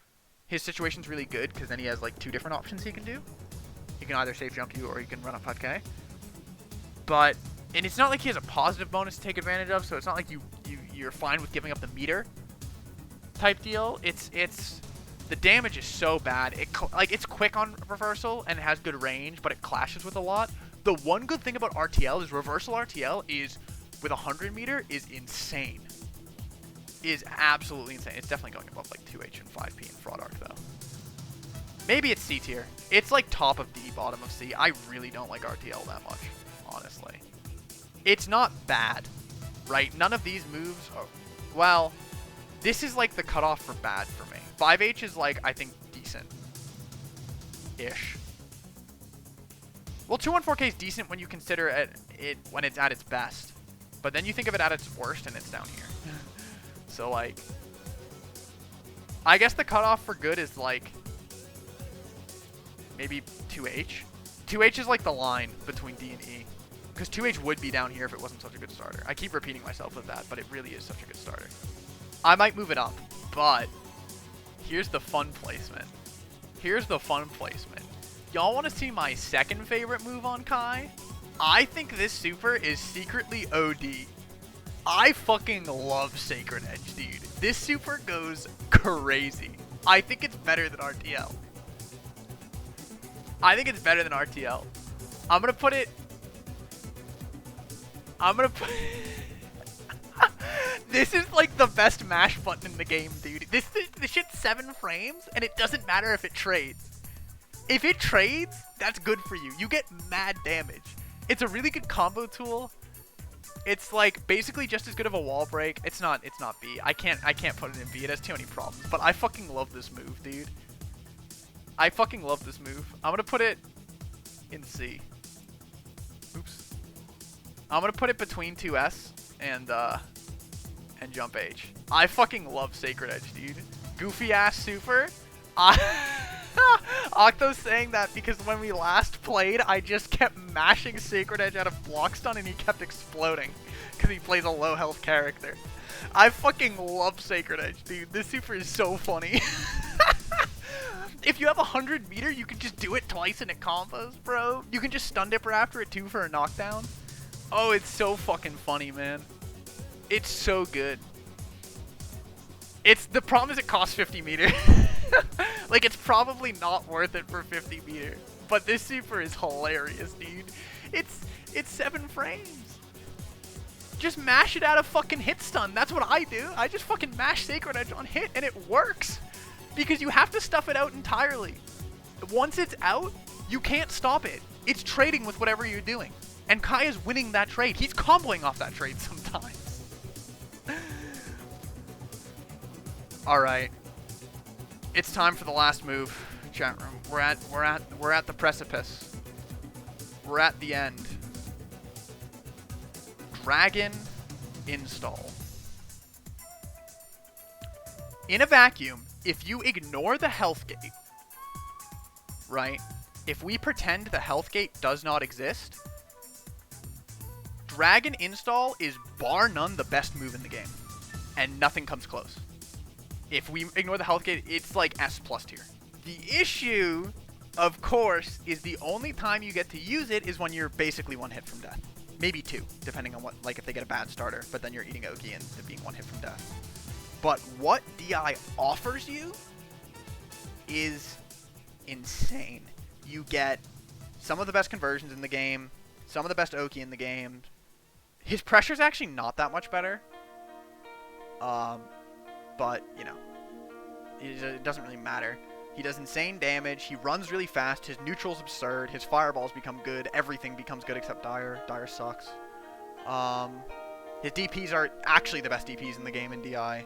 his situation's really good because then he has like two different options he can do. He can either safe jump you or he can run up 5k. And it's not like he has a positive bonus to take advantage of, so it's not like you're fine with giving up the meter type deal. It's the damage is so bad. It's quick on reversal and it has good range, but it clashes with a lot. The one good thing about RTL is reversal RTL is with 100 meter is insane. Is absolutely insane. It's definitely going above like 2H and 5P in Fraud Arc though. Maybe it's C tier. It's like top of D, bottom of C. I really don't like RTL that much, honestly. It's not bad, right? None of these moves are... Well, this is like the cutoff for bad for me. 5H is like, I think, decent-ish. Well, 214K is decent when you consider it when it's at its best. But then you think of it at its worst and it's down here. So, like... I guess the cutoff for good is like... maybe 2H. 2H is like the line between D and E. Because 2H would be down here if it wasn't such a good starter. I keep repeating myself with that, but it really is such a good starter. I might move it up, but here's the fun placement. Here's the fun placement. Y'all want to see my second favorite move on Kai? I think this super is secretly OD. I fucking love Sacred Edge, dude. This super goes crazy. I think it's better than RTL. I think it's better than RTL. I'm gonna put... This is like the best mash button in the game, dude. This shit's 7 frames, and it doesn't matter if it trades. If it trades, that's good for you. You get mad damage. It's a really good combo tool. It's like basically just as good of a wall break. It's not B. I can't put it in B. It has too many problems. But I fucking love this move, dude. I fucking love this move. I'm gonna put it in C. Oops. I'm gonna put it between 2S and jump H. I fucking love Sacred Edge, dude. Goofy ass super. Octo's saying that because when we last played, I just kept mashing Sacred Edge out of block stun and he kept exploding because he plays a low health character. I fucking love Sacred Edge, dude. This super is so funny. If you have 100 meter, you can just do it twice and it combos, bro. You can just stun dipper after it too for a knockdown. Oh, it's so fucking funny, man. It's so good. The problem is it costs 50 meter. Like, it's probably not worth it for 50 meter. But this super is hilarious, dude. It's 7 frames. Just mash it out of fucking hit stun. That's what I do. I just fucking mash Sacred Edge on hit and it works. Because you have to stuff it out entirely. Once it's out, you can't stop it. It's trading with whatever you're doing. And Kai is winning that trade. He's comboing off that trade sometimes. Alright. It's time for the last move, chat room. We're at the precipice. We're at the end. Dragon install. In a vacuum, if you ignore the health gate, right? If we pretend the health gate does not exist, Dragon install is bar none the best move in the game. And nothing comes close. If we ignore the health gate, it's like S+ tier. The issue, of course, is the only time you get to use it is when you're basically 1 hit from death. Maybe 2, depending on what, like if they get a bad starter, but then you're eating Oki and being 1 hit from death. But what DI offers you is insane. You get some of the best conversions in the game, some of the best Oki in the game. His pressure's actually not that much better. But, you know, it doesn't really matter. He does insane damage. He runs really fast. His neutral's absurd. His fireballs become good. Everything becomes good except Dire. Dire sucks. His DPs are actually the best DPs in the game in DI.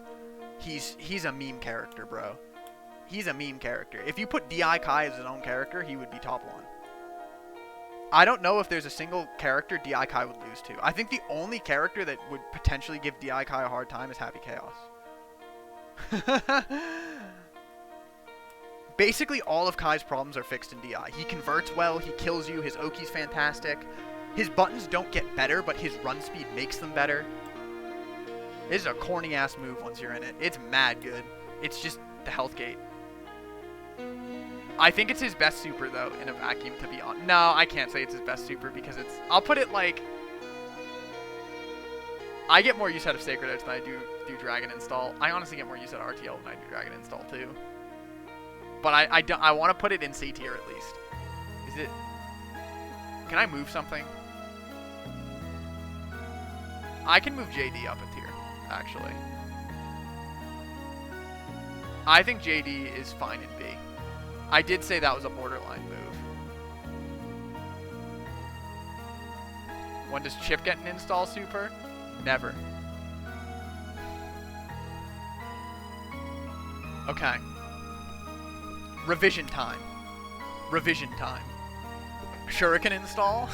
He's a meme character, bro. He's a meme character. If you put DI Kai as his own character, he would be top 1. I don't know if there's a single character DI Kai would lose to. I think the only character that would potentially give DI Kai a hard time is Happy Chaos. Basically, all of Kai's problems are fixed in DI. He converts well, he kills you, his Oki's fantastic. His buttons don't get better, but his run speed makes them better. This is a corny-ass move once you're in it. It's mad good. It's just the health gate. I think it's his best super, though, in a vacuum, to be honest. No, I can't say it's his best super because it's... I'll put it like... I get more use out of Sacred Edge than I do Dragon install. I honestly get more use out of RTL than I do Dragon install, too. But I want to put it in C tier, at least. Is it... Can I move something? I can move JD up a tier, actually. I think JD is fine in B. I did say that was a borderline move. When does Chip get an install super? Never. Okay. Revision time. Revision time. Shuriken install?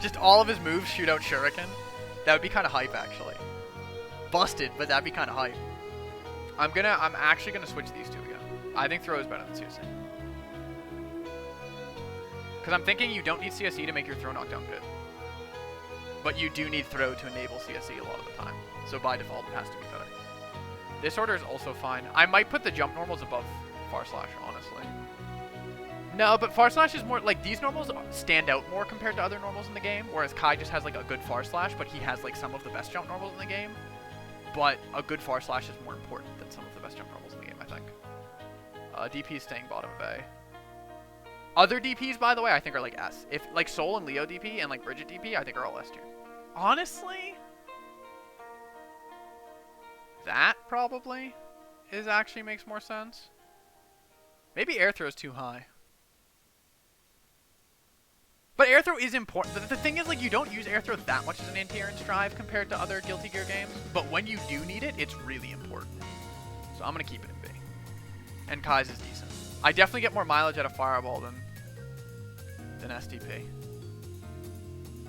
Just all of his moves shoot out Shuriken? That would be kind of hype, actually. Busted, but that'd be kind of hype. I'm actually gonna switch these two again. I think throw is better than CSE. Because I'm thinking you don't need CSE to make your throw knockdown good. But you do need throw to enable CSE a lot of the time. So by default, it has to be better. This order is also fine. I might put the jump normals above far slash, honestly. No, but far slash is more, like, these normals stand out more compared to other normals in the game, whereas Kai just has, like, a good far slash, but he has, like, some of the best jump normals in the game. But a good far slash is more important than some of the best jump normals in the game, I think. DP is staying bottom of A. Other DPs, by the way, I think are, like, S. If, like, Soul and Leo DP and, like, Bridget DP, I think are all S tier. Honestly, that probably actually makes more sense. Maybe air throw is too high. But air throw is important. The thing is, like, you don't use air throw that much as an anti-air in Strive compared to other Guilty Gear games. But when you do need it, it's really important. So I'm going to keep it in B. And Kai's is decent. I definitely get more mileage out of Fireball than SDP.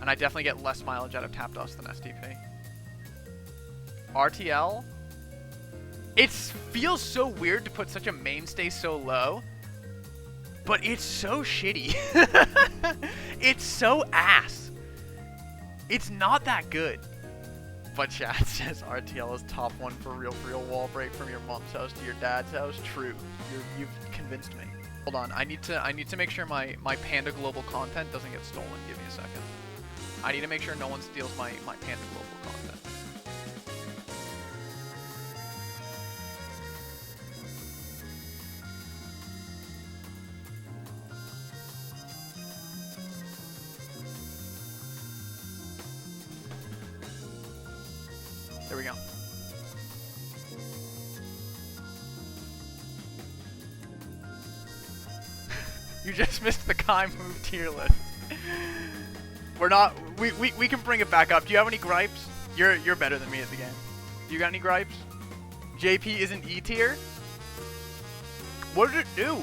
And I definitely get less mileage out of Tap Dust than SDP. RTL? It feels so weird to put such a mainstay so low. But it's so shitty. It's so ass. It's not that good. But chat says RTL is top one for real wall break from your mom's house to your dad's house. True. You've convinced me. Hold on. I need to make sure my Panda Global content doesn't get stolen. Give me a second. I need to make sure no one steals my Panda Global content. There we go. You just missed the Kai move tier list. We're not. We can bring it back up. Do you have any gripes? You're better than me at the game. Do you got any gripes? JP isn't E tier. What did it do?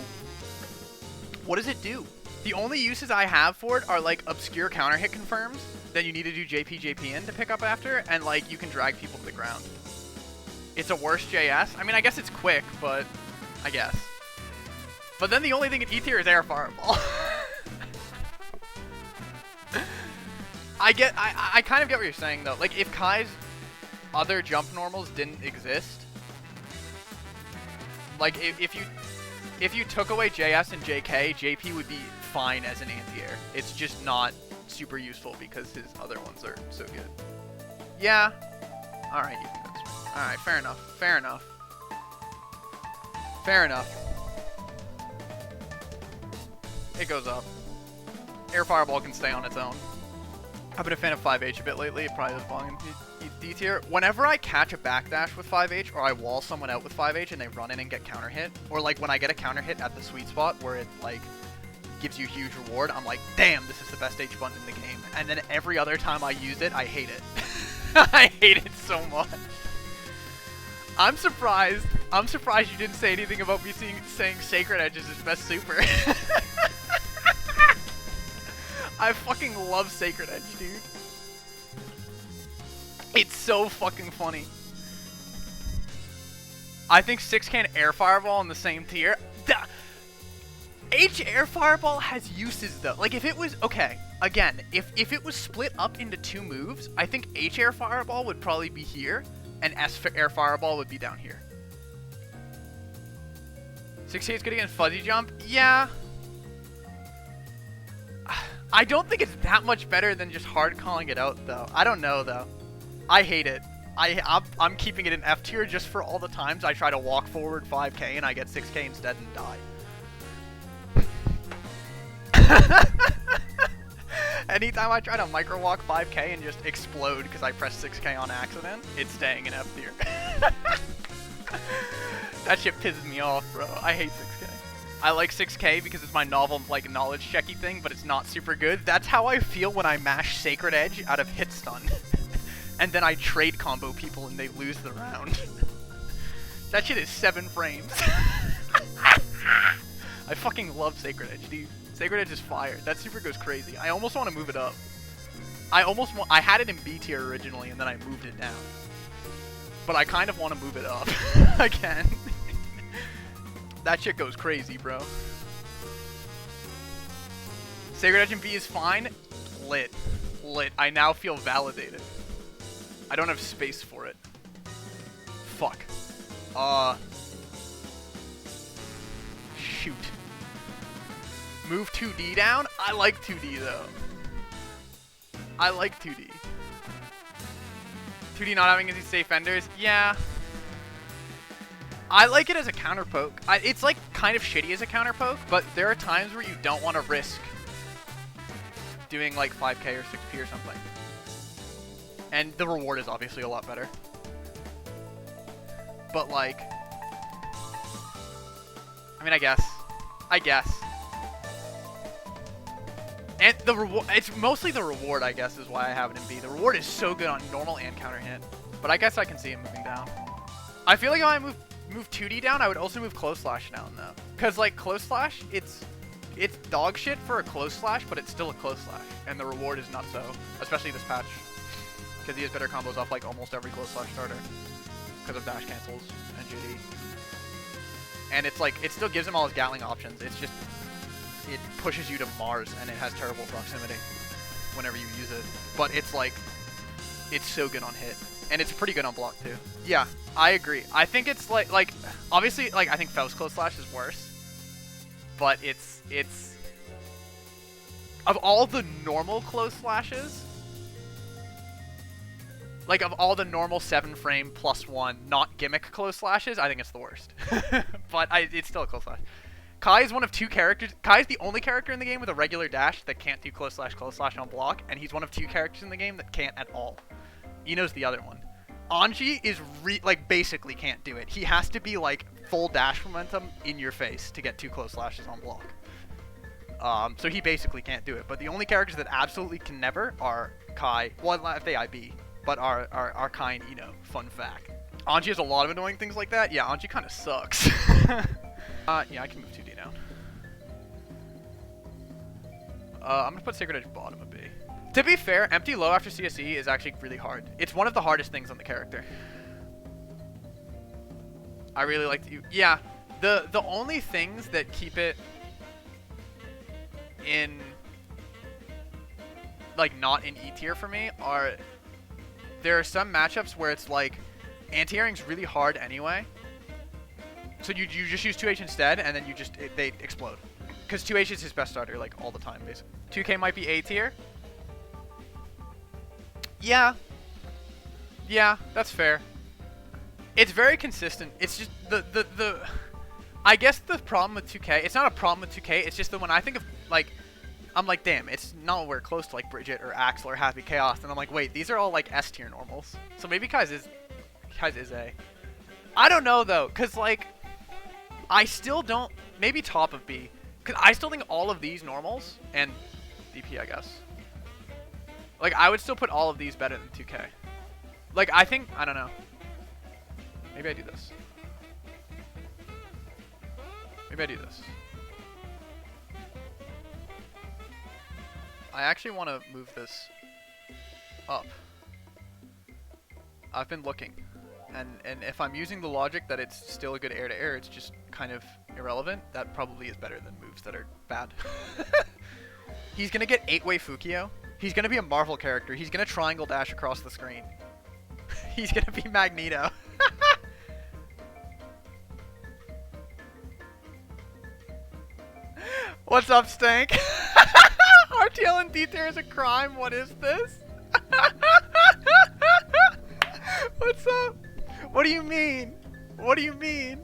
What does it do? The only uses I have for it are like obscure counter hit confirms. Then you need to do JP in to pick up after, and like you can drag people to the ground. It's a worse JS. I mean, I guess it's quick, but I guess. But then the only thing in E tier is air fireball. I kind of get what you're saying though. Like if Kai's other jump normals didn't exist, like if you took away JS and JK, JP would be fine as an anti-air. It's just not super useful because his other ones are so good. Yeah. Alright, you convinced me. Alright, fair enough. Fair enough. Fair enough. It goes up. Air Fireball can stay on its own. I've been a fan of 5H a bit lately. It probably does belong in D tier. Whenever I catch a backdash with 5H, or I wall someone out with 5H and they run in and get counter hit, or like when I get a counter hit at the sweet spot where it like gives you huge reward, I'm like, damn, this is the best H button in the game. And then every other time I use it, I hate it. I hate it so much. I'm surprised you didn't say anything about me saying Sacred Edge is his best super. I fucking love Sacred Edge, dude. It's so fucking funny. I think 6K and Air Fireball in the same tier. H Air Fireball has uses though. Like if it was, okay, again, if it was split up into two moves, I think H Air Fireball would probably be here, and S Air Fireball would be down here. 6K is good against Fuzzy Jump? Yeah. I don't think it's that much better than just hard calling it out though. I don't know though. I hate it. I'm keeping it in F tier just for all the times I try to walk forward 5K and I get 6K instead and die. Anytime I try to micro walk 5K and just explode because I pressed 6K on accident, it's staying in F tier. That shit pisses me off, bro. I hate 6K. I like 6K because it's my novel, like, knowledge checky thing, but it's not super good. That's how I feel when I mash Sacred Edge out of hit stun. And then I trade combo people and they lose the round. That shit is 7 frames. I fucking love Sacred Edge, dude. Sacred Edge is fire. That super goes crazy. I almost want to move it up. I had it in B tier originally and then I moved it down. But I kind of want to move it up again. That shit goes crazy, bro. Sacred Edge in B is fine. Lit. lit. I now feel validated. I don't have space for it. Fuck. Shoot. Move 2D down? I like 2D though. I like 2D. 2D not having any safe enders? Yeah. I like it as a counter poke. It's like kind of shitty as a counter poke, but there are times where you don't want to risk doing like 5k or 6p or something. And the reward is obviously a lot better. But like, I mean, I guess. And the reward, it's mostly the reward, I guess, is why I have it in B. The reward is so good on normal and counter hit. But I guess I can see it moving down. I feel like if I move 2D down, I would also move close slash down though. Cause like close slash, it's dog shit for a close slash, but it's still a close slash. And the reward is not so, especially this patch. Cause he has better combos off like almost every close slash starter. Because of dash cancels and GD. And it's like, it still gives him all his Gatling options. It's just, it pushes you to Mars and it has terrible proximity whenever you use it. But it's like, it's so good on hit. And it's pretty good on block too. Yeah, I agree. I think it's like obviously, like, I think Faust close slash is worse. But it's, of all the normal close slashes, like of all the normal 7-frame +1, not gimmick close slashes, I think it's the worst. But it's still a close slash. Kai is one of 2 characters. Kai is the only character in the game with a regular dash that can't do close slash on block, and he's one of 2 characters in the game that can't at all. Ino's the other one. Anji is like basically can't do it. He has to be like full dash momentum in your face to get 2 close slashes on block. So he basically can't do it. But the only characters that absolutely can never are Kai. Well, if they IB, but are Kai and Ino. Fun fact. Anji has a lot of annoying things like that. Yeah, Anji kind of sucks. Yeah, I can move 2D down. I'm gonna put Sacred Edge bottom of B. To be fair, empty low after CSE is actually really hard. It's one of the hardest things on the character. I really like to... Yeah, the only things that keep it in... like, not in E tier for me are... There are some matchups where it's like... Anti-airing's really hard anyway. So you just use 2H instead, and then you just... they explode. Because 2H is his best starter, like, all the time, basically. 2K might be A tier. Yeah. Yeah, that's fair. It's very consistent. It's just the I guess the problem with 2K, it's not a problem with 2K, it's just that when I think of, like, I'm like, damn, it's nowhere close to, like, Bridget or Axel or Happy Chaos, and I'm like, wait, these are all, like, S tier normals. So maybe Kai's is A. I don't know, though, because, like, I still don't, maybe top of B, because I still think all of these normals, and DP, I guess. Like, I would still put all of these better than 2K. Like, I think, I don't know. Maybe I do this. Maybe I do this. I actually want to move this up. I've been looking. And if I'm using the logic that it's still a good air-to-air, it's just kind of irrelevant, that probably is better than moves that are bad. He's going to get 8-way Fukio. He's going to be a Marvel character. He's going to triangle dash across the screen. He's going to be Magneto. What's up, Stank? RTL and D tier is a crime. What is this? What's up? What do you mean? What do you mean?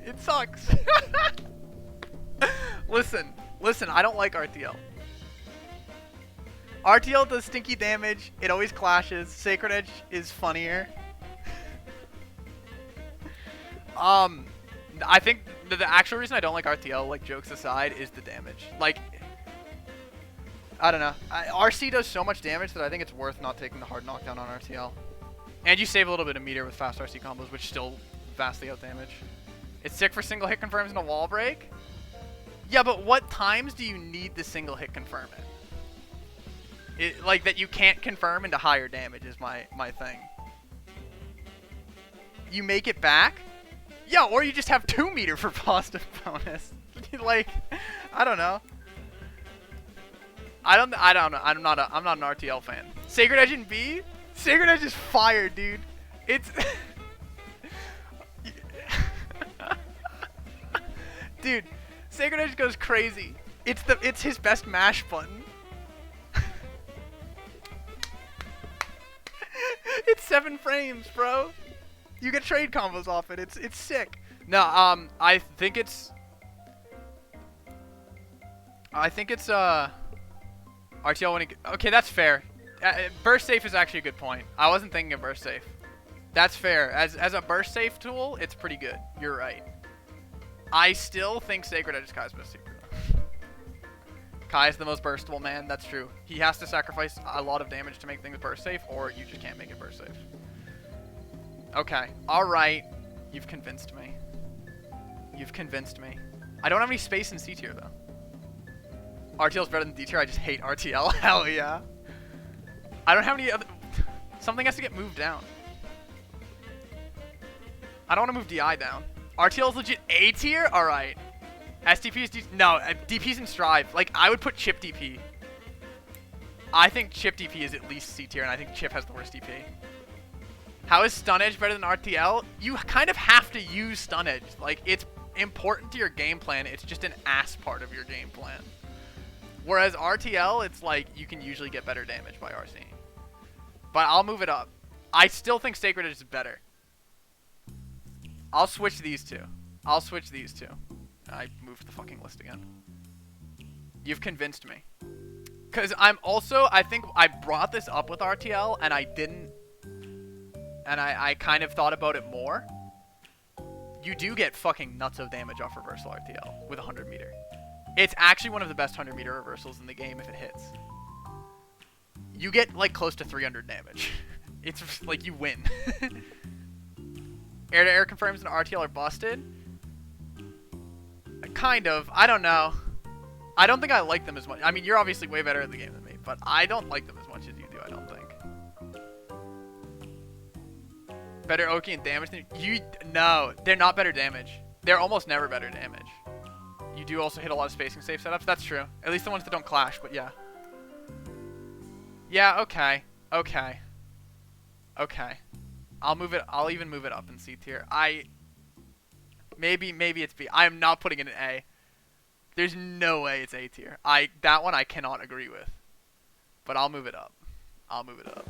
It sucks. Listen, I don't like RTL. RTL does stinky damage. It always clashes. Sacred Edge is funnier. I think the actual reason I don't like RTL, like, jokes aside, is the damage. Like, I don't know. RC does so much damage that I think it's worth not taking the hard knockdown on RTL. And you save a little bit of meter with fast RC combos, which still vastly out damage. It's sick for single hit confirms and a wall break. Yeah, but what times do you need the single hit confirm it? Like, that you can't confirm into higher damage is my thing. You make it back? Yeah, or you just have 2 meter for positive bonus. Like, I don't know. I don't know. I'm not an RTL fan. Sacred Edge in B? Sacred Edge is fire, dude. It's dude, Sacred Edge goes crazy. It's his best mash button. It's 7 frames, bro. You get trade combos off it. It's sick. No, I think it's RTL winning. Okay, that's fair. Burst safe is actually a good point. I wasn't thinking of burst safe. That's fair. As a burst safe tool, it's pretty good. You're right. I still think Sacred Edge is Kai's best secret. Kai is the most burstable man. That's true. He has to sacrifice a lot of damage to make things burst safe, or you just can't make it burst safe. Okay. All right. You've convinced me. You've convinced me. I don't have any space in C tier though. RTL's better than D tier. I just hate RTL. Hell yeah. I don't have any other. Something has to get moved down. I don't want to move DI down. RTL is legit A tier? Alright. SDP is no, DP's in Strive. Like, I would put Chip DP. I think Chip DP is at least C tier, and I think Chip has the worst DP. How is Stun Edge better than RTL? You kind of have to use Stun Edge. Like, it's important to your game plan. It's just an ass part of your game plan. Whereas RTL, it's like, you can usually get better damage by RC. But I'll move it up. I still think Sacred Edge is better. I'll switch these two. I'll switch these two. I moved the fucking list again. You've convinced me. Because I think I brought this up with RTL, and I didn't. And I kind of thought about it more. You do get fucking nuts of damage off reversal RTL with 100 meter. It's actually one of the best 100 meter reversals in the game if it hits. You get like close to 300 damage. It's just, like you win. Air-to-air confirms and RTL are busted. Kind of. I don't know. I don't think I like them as much. I mean, you're obviously way better at the game than me, but I don't like them as much as you do, I don't think. Better Oki and damage than you? No, they're not better damage. They're almost never better damage. You do also hit a lot of spacing safe setups. That's true. At least the ones that don't clash, but yeah. Yeah, okay. Okay. Okay. I'll even move it up in C tier. Maybe it's B. I am not putting it in A. There's no way it's A tier. That one I cannot agree with. But I'll move it up. I'll move it up.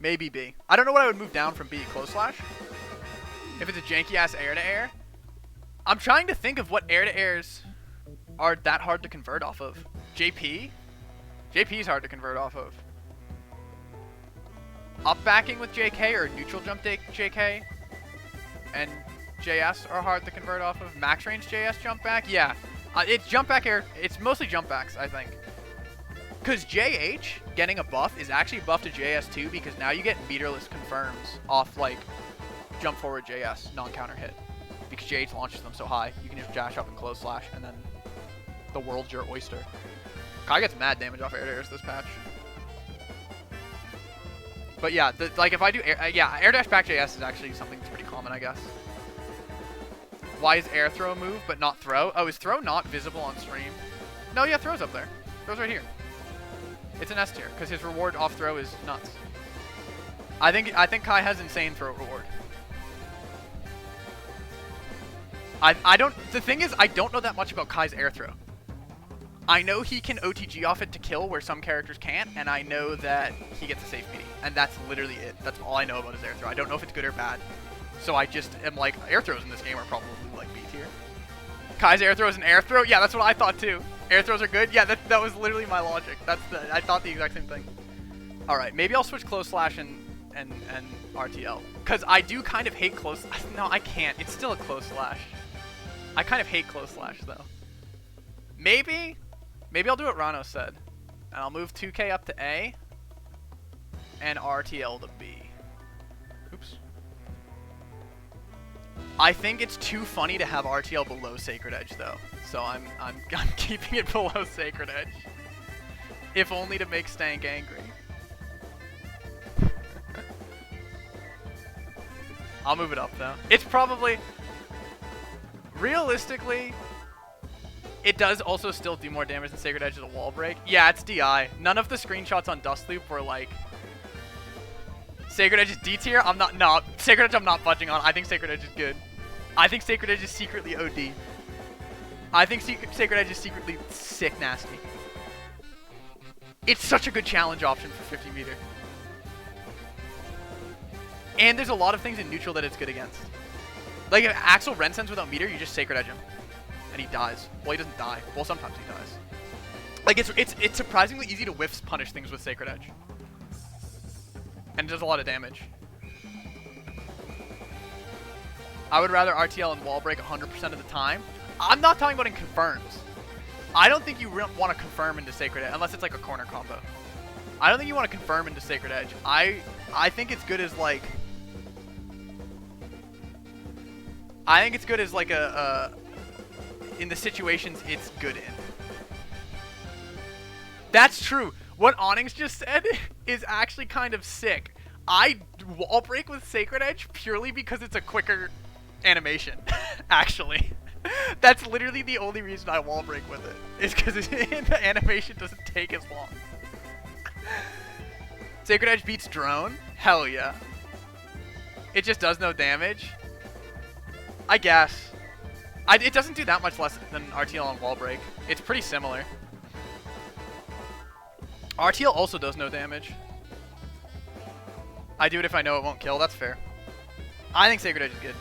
Maybe B. I don't know what I would move down from B. Close slash? If it's a janky ass air to air. I'm trying to think of what air to airs are that hard to convert off of. JP? JP is hard to convert off of. Up backing with JK or neutral jump JK and JS are hard to convert off of. Max range JS jump back? Yeah. It's jump back air. It's mostly jump backs, I think. Because JH getting a buff is actually a buff to JS too, because now you get meterless confirms off like jump forward JS non-counter hit. Because JH launches them so high, you can just dash up and close slash, and then the world's your oyster. Kai gets mad damage off air to airs this patch. But yeah, like if I do air dash back JS is actually something that's pretty common, I guess. Why is air throw move but not throw? Oh, is throw not visible on stream? No, yeah, throw's up there. Throw's right here. It's an S tier because his reward off throw is nuts. I think Kai has insane throw reward. The thing is, I don't know that much about Kai's air throw. I know he can OTG off it to kill where some characters can't, and I know that he gets a safe meaty, and that's literally it. That's all I know about his air throw. I don't know if it's good or bad. So I just am like, air throws in this game are probably like B tier. Kai's air throw is an air throw? Yeah, that's what I thought too. Air throws are good? Yeah, that was literally my logic. I thought the exact same thing. Alright, maybe I'll switch close slash and RTL. Because I do kind of hate close. No, I can't. It's still a close slash. I kind of hate close slash though. Maybe I'll do what Rannos said. And I'll move 2K up to A and RTL to B. Oops. I think it's too funny to have RTL below Sacred Edge though. So I'm keeping it below Sacred Edge. If only to make Stank angry. I'll move it up though. It's probably realistically It does also still do more damage than Sacred Edge as a wall break. Yeah, it's DI. None of the screenshots on Dust Loop were like Sacred Edge is D tier. No, Sacred Edge I'm not budging on. I think Sacred Edge is good. I think Sacred Edge is secretly OD. I think Sacred Edge is secretly sick nasty. It's such a good challenge option for 50 meter. And there's a lot of things in neutral that it's good against. Like if Axel Ren sends without meter, you just Sacred Edge him. And he dies. Well, he doesn't die. Well, sometimes he dies. Like it's surprisingly easy to whiff punish things with Sacred Edge. And it does a lot of damage. I would rather RTL and wall break 100% of the time. I'm not talking about in confirms. I don't think you want to confirm into Sacred Edge unless it's like a corner combo. I don't think you want to confirm into Sacred Edge. I think it's good as like a in the situations it's good in. That's true. What Onnings just said is actually kind of sick. I wall break with Sacred Edge purely because it's a quicker animation, actually. That's literally the only reason I wall break with it, is because the animation doesn't take as long. Sacred Edge beats Drone? Hell yeah. It just does no damage? I guess. It doesn't do that much less than RTL on wall break. It's pretty similar. RTL also does no damage. I do it if I know it won't kill. That's fair. I think Sacred Edge is good.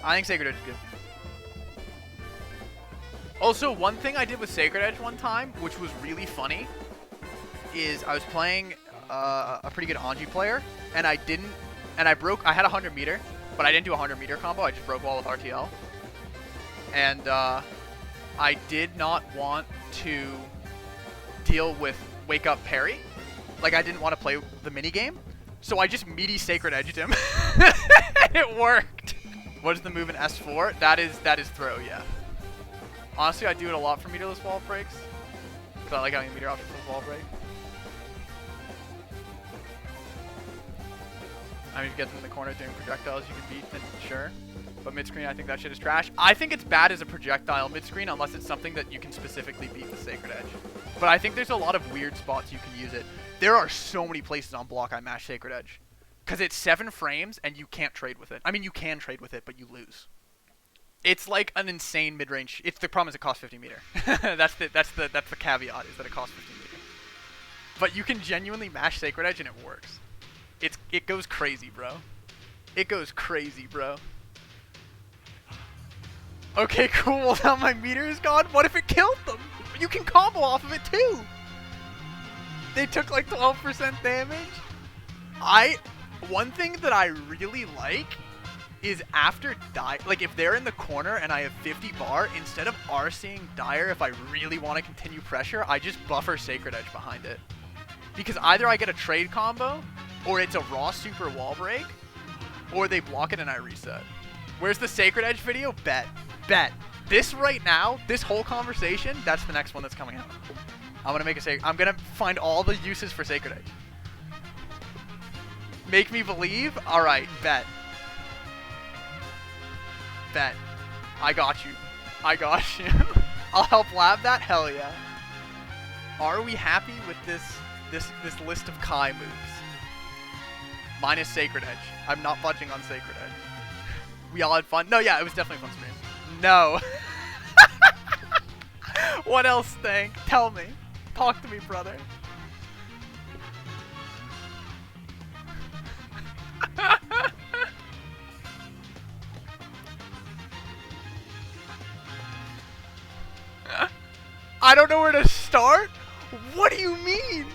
I think Sacred Edge is good. Also, one thing I did with Sacred Edge one time, which was really funny, is I was playing a pretty good Anji player, and I had a 100 meter, but I didn't do a 100 meter combo. I just broke wall with RTL. And I did not want to deal with wake up parry. Like, I didn't want to play the mini game, so I just meaty Sacred Edged him. And it worked. What is the move in S4? That is throw, yeah. Honestly, I do it a lot for meterless wall breaks, because I like having a meter option for the wall break. I mean, if you get them in the corner doing projectiles you can beat, then sure. But mid-screen, I think that shit is trash. I think it's bad as a projectile mid-screen unless it's something that you can specifically beat with Sacred Edge. But I think there's a lot of weird spots you can use it. There are so many places on block I mash Sacred Edge. Because it's 7 frames and you can't trade with it. I mean, you can trade with it, but you lose. It's like an insane mid-range. The problem is it costs 50 meter. that's the caveat, is that it costs 50 meter. But you can genuinely mash Sacred Edge and it works. It goes crazy, bro. It goes crazy, bro. Okay, cool. Now my meter is gone. What if it killed them? You can combo off of it too. They took like 12% damage. One thing that I really like is after like if they're in the corner and I have 50 bar, instead of RCing Dire, if I really want to continue pressure, I just buffer Sacred Edge behind it. Because either I get a trade combo, or it's a raw super wall break, or they block it and I reset. Where's the Sacred Edge video? Bet. This right now, this whole conversation, that's the next one that's coming out. I'm gonna find all the uses for Sacred Edge. Make me believe? Alright, bet. I got you. I'll help lab that? Hell yeah. Are we happy with this list of Kai moves? Minus Sacred Edge. I'm not budging on Sacred Edge. We all had fun. No, yeah, it was definitely fun stream. No. What else, Stank? Tell me. Talk to me, brother. I don't know where to start? What do you mean?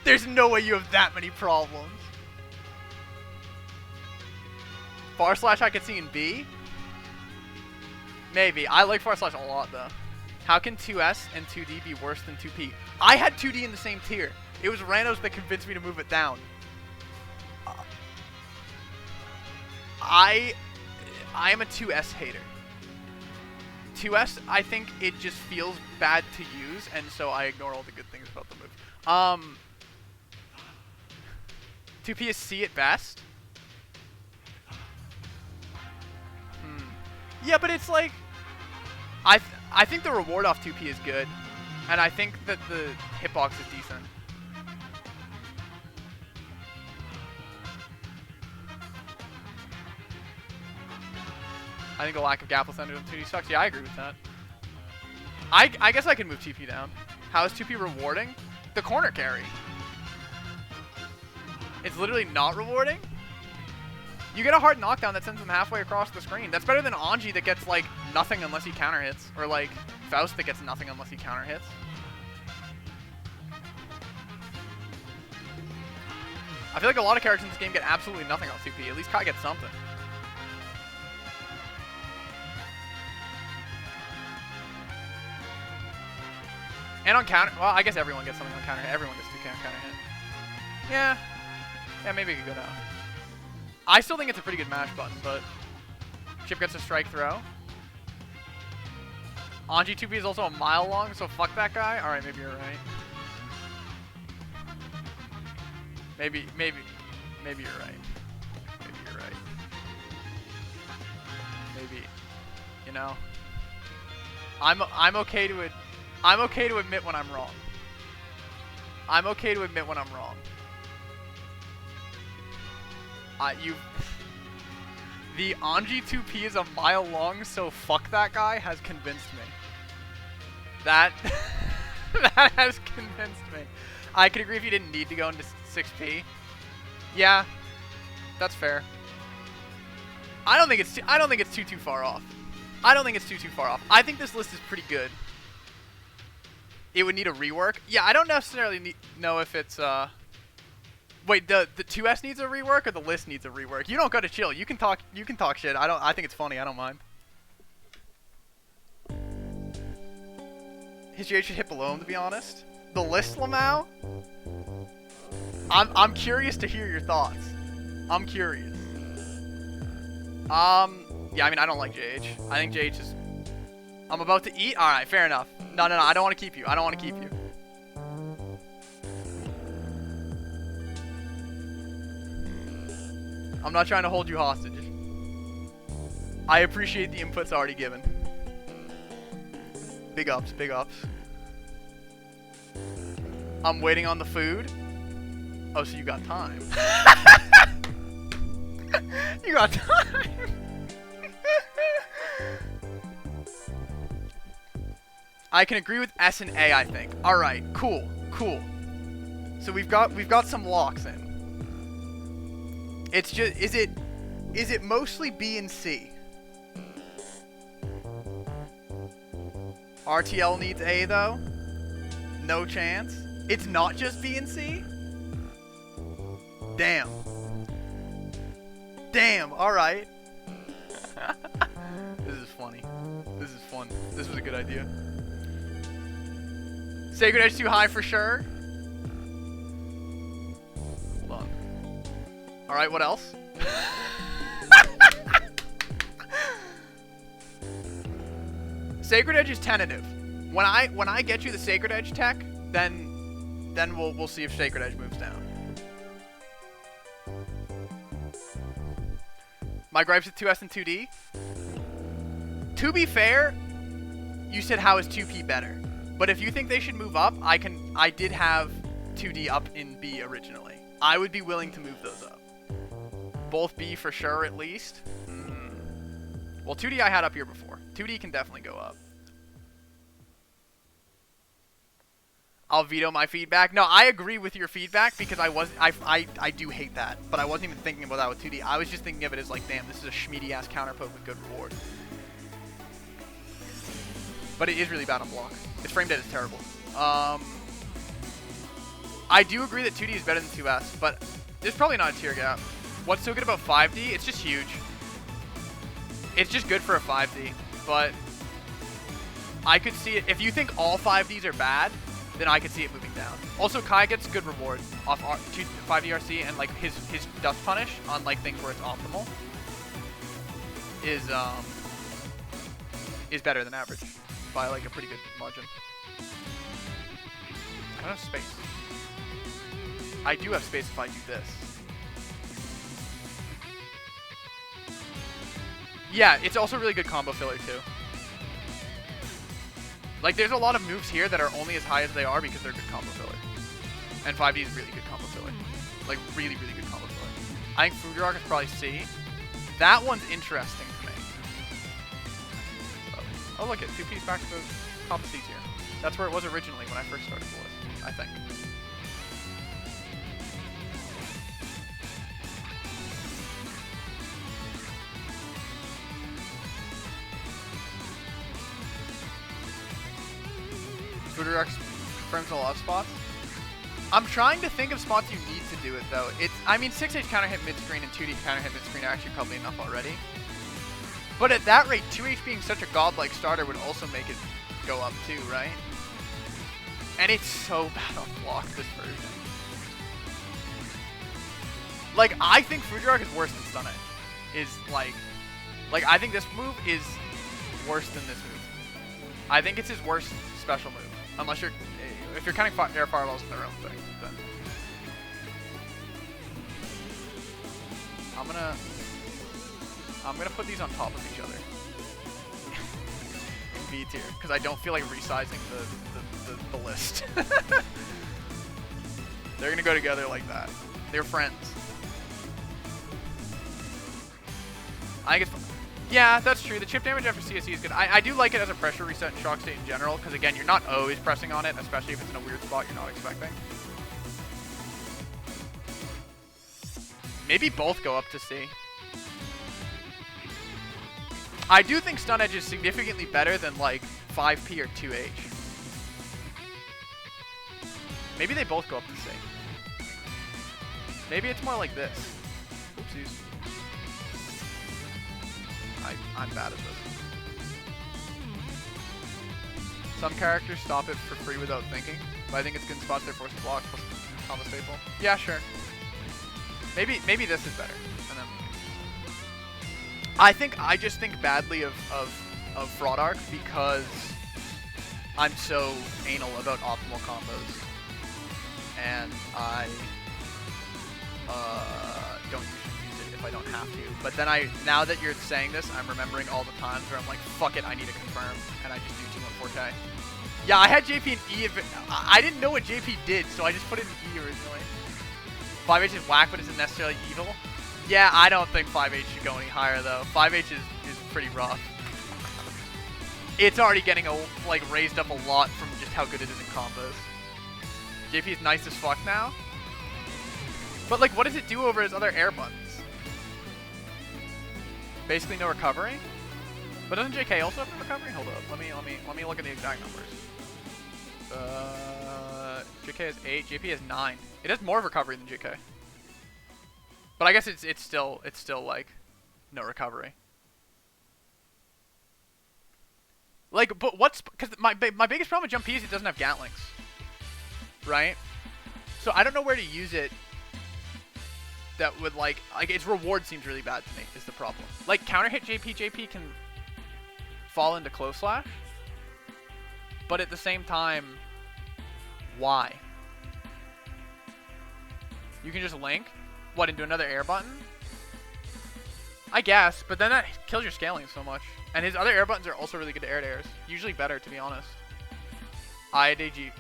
There's no way you have that many problems. Far Slash I could see in B? Maybe. I like Far Slash a lot, though. How can 2S and 2D be worse than 2P? I had 2D in the same tier. It was rannos that convinced me to move it down. I am a 2S hater. 2S, I think it just feels bad to use, and so I ignore all the good things about the move. 2P is C at best. Yeah, but it's like I think the reward off 2P is good, and I think that the hitbox is decent. I think the lack of gap standard on 2D sucks. Yeah, I agree with that. I guess I can move TP down. How is 2P rewarding? The corner carry. It's literally not rewarding? You get a hard knockdown that sends them halfway across the screen. That's better than Anji that gets, like, nothing unless he counter hits. Or, like, Faust that gets nothing unless he counter hits. I feel like a lot of characters in this game get absolutely nothing on 2P. At least Kai gets something. And on counter, well, I guess everyone gets something on counter hit. Everyone gets 2 counter hit. Yeah. Yeah, maybe it could go down. I still think it's a pretty good mash button, but Chip gets a strike throw. Anji 2P is also a mile long, so fuck that guy. Alright, maybe you're right. Maybe you're right. Maybe you're right. Maybe, you know, I'm okay to admit when I'm wrong. I'm okay to admit when I'm wrong. The Anji 2P is a mile long, so fuck that guy has convinced me. That that has convinced me. I could agree if you didn't need to go into 6P. Yeah, that's fair. I don't think it's too far off. I don't think it's too far off. I think this list is pretty good. It would need a rework. Yeah, I don't necessarily know if it's wait, the 2S needs a rework or the list needs a rework. You don't gotta chill. You can talk shit. I think it's funny. I don't mind. His GH should hit below him, to be honest. The list, Lamau? I'm curious to hear your thoughts. I'm curious. Yeah, I mean, I don't like JH. I think JH is... I'm about to eat? Alright, fair enough. No, I don't want to keep you. I don't want to keep you. I'm not trying to hold you hostage. I appreciate the inputs already given. Big ups, big ups. I'm waiting on the food. Oh, so you got time. You got time. I can agree with S and A, I think. All right, cool. So we've got some locks in. It's just is it mostly B and C? RTL needs A though? No chance. It's not just B and C? Damn. All right. This is funny. This is fun. This was a good idea. Sacred Edge too high for sure. Hold on. All right, what else? Sacred Edge is tentative. When I get you the Sacred Edge tech, then we'll see if Sacred Edge moves down. My gripes with 2S and 2D. To be fair, you said how is 2P better? But if you think they should move up, I did have 2D up in B originally. I would be willing to move those up. Both B for sure at least. Well, 2D I had up here before. 2D can definitely go up. I'll veto my feedback. No, I agree with your feedback because I do hate that. But I wasn't even thinking about that with 2D. I was just thinking of it as like, damn, this is a schmeedy ass counter poke with good reward. But it is really bad on block. Its frame dead is terrible. I do agree that 2D is better than 2S, but there's probably not a tier gap. What's so good about 5D? It's just huge. It's just good for a 5D, but I could see it. If you think all 5Ds are bad, then I could see it moving down. Also, Kai gets good reward off 5D RC, and like his dust punish on like things where it's optimal is better than average by like a pretty good margin. I don't have space. I do have space if I do this. Yeah, it's also really good combo filler too. Like, there's a lot of moves here that are only as high as they are because they're good combo filler. And 5D is really good combo filler. Like, really, really good combo filler. I think Food Rock is probably C. That one's interesting to me. So, oh, look, it 2P's back to the top of C tier. That's where it was originally when I first started the list, I think. Foodrox confirms a lot of spots. I'm trying to think of spots you need to do it though. I mean, 6H counter hit mid screen and 2D counter hit mid screen are actually probably enough already. But at that rate, 2H being such a godlike starter would also make it go up too, right? And it's so bad on block, this version. Like, I think Foodrock is worse than Stun Edge. I think this move is worse than this move. I think it's his worst special move. Unless if you're counting air fireballs in their own thing, then I'm gonna put these on top of each other in B tier because I don't feel like resizing the list. They're gonna go together like that. They're friends. I think it's fun. Yeah, that's true. The chip damage after CSE is good. I do like it as a pressure reset in Shock State in general, because again, you're not always pressing on it, especially if it's in a weird spot you're not expecting. Maybe both go up to C. I do think Stun Edge is significantly better than like 5P or 2H. Maybe they both go up to C. Maybe it's more like this. Oopsies. I'm bad at this. Some characters stop it for free without thinking, but I think it's good in spots they're forced to block plus combo staple. Yeah, sure. Maybe this is better. And then I just think badly of Fraud Arc because I'm so anal about optimal combos. And I don't use it if I don't have to. But then now that you're saying this, I'm remembering all the times where I'm like, fuck it, I need to confirm, and I just do 214K. Yeah, I had JP and E. I didn't know what JP did, so I just put it in E originally. 5H is whack, but isn't necessarily evil. Yeah, I don't think 5H should go any higher though. 5H is pretty rough. It's already getting raised up a lot from just how good it is in combos. JP is nice as fuck now. But like, what does it do over his other air buttons? Basically no recovery. But doesn't JK also have no recovery? Hold up. Let me look at the exact numbers. JK has 8. JP has 9. It has more recovery than JK. But I guess it's still like no recovery. Like, but because my biggest problem with Jump P is it doesn't have Gatlings, right? So I don't know where to use it. That would like its reward seems really bad to me is the problem. Like counter hit JP can fall into close slash, but at the same time, why? You can just link what into another air button, I guess, but then that kills your scaling so much. And his other air buttons are also really good to airs. Usually better, to be honest. JP,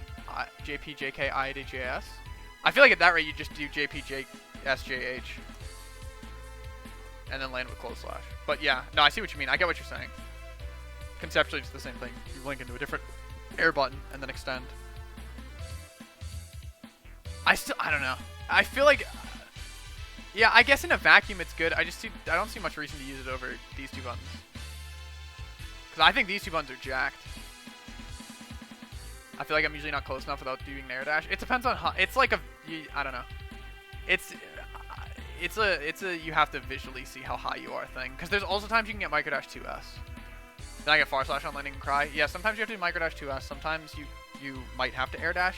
JK, JS. I feel like at that rate you just do JP, SJH, and then land with close slash. But yeah, no, I see what you mean. I get what you're saying. Conceptually, it's the same thing. You link into a different air button and then extend. I don't know. I feel like, yeah, I guess in a vacuum it's good. I don't see much reason to use it over these two buttons. Because I think these two buttons are jacked. I feel like I'm usually not close enough without doing an air dash. It depends on how, it's like I don't know. It's a you have to visually see how high you are thing. Because there's also times you can get microdash 2S. Then I get far slash on landing and cry. Yeah, sometimes you have to do microdash 2S. Sometimes you might have to air dash.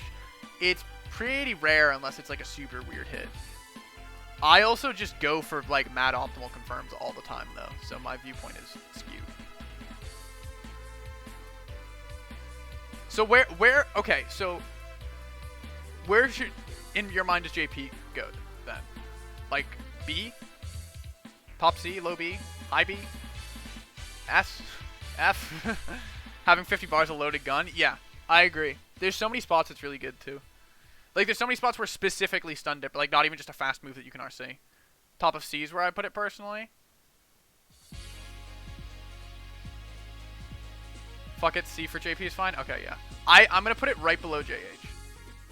It's pretty rare unless it's like a super weird hit. I also just go for like mad optimal confirms all the time though. So my viewpoint is skewed. So okay, so where should, in your mind, does JP go then? Like B? Top C, low B, high B? S. F. Having 50 bars of loaded gun. Yeah, I agree. There's so many spots it's really good too. Like there's so many spots where specifically stun dip, like not even just a fast move that you can RC. Top of C is where I put it personally. Fuck it, C for JP is fine? Okay, yeah. I'm gonna put it right below JH.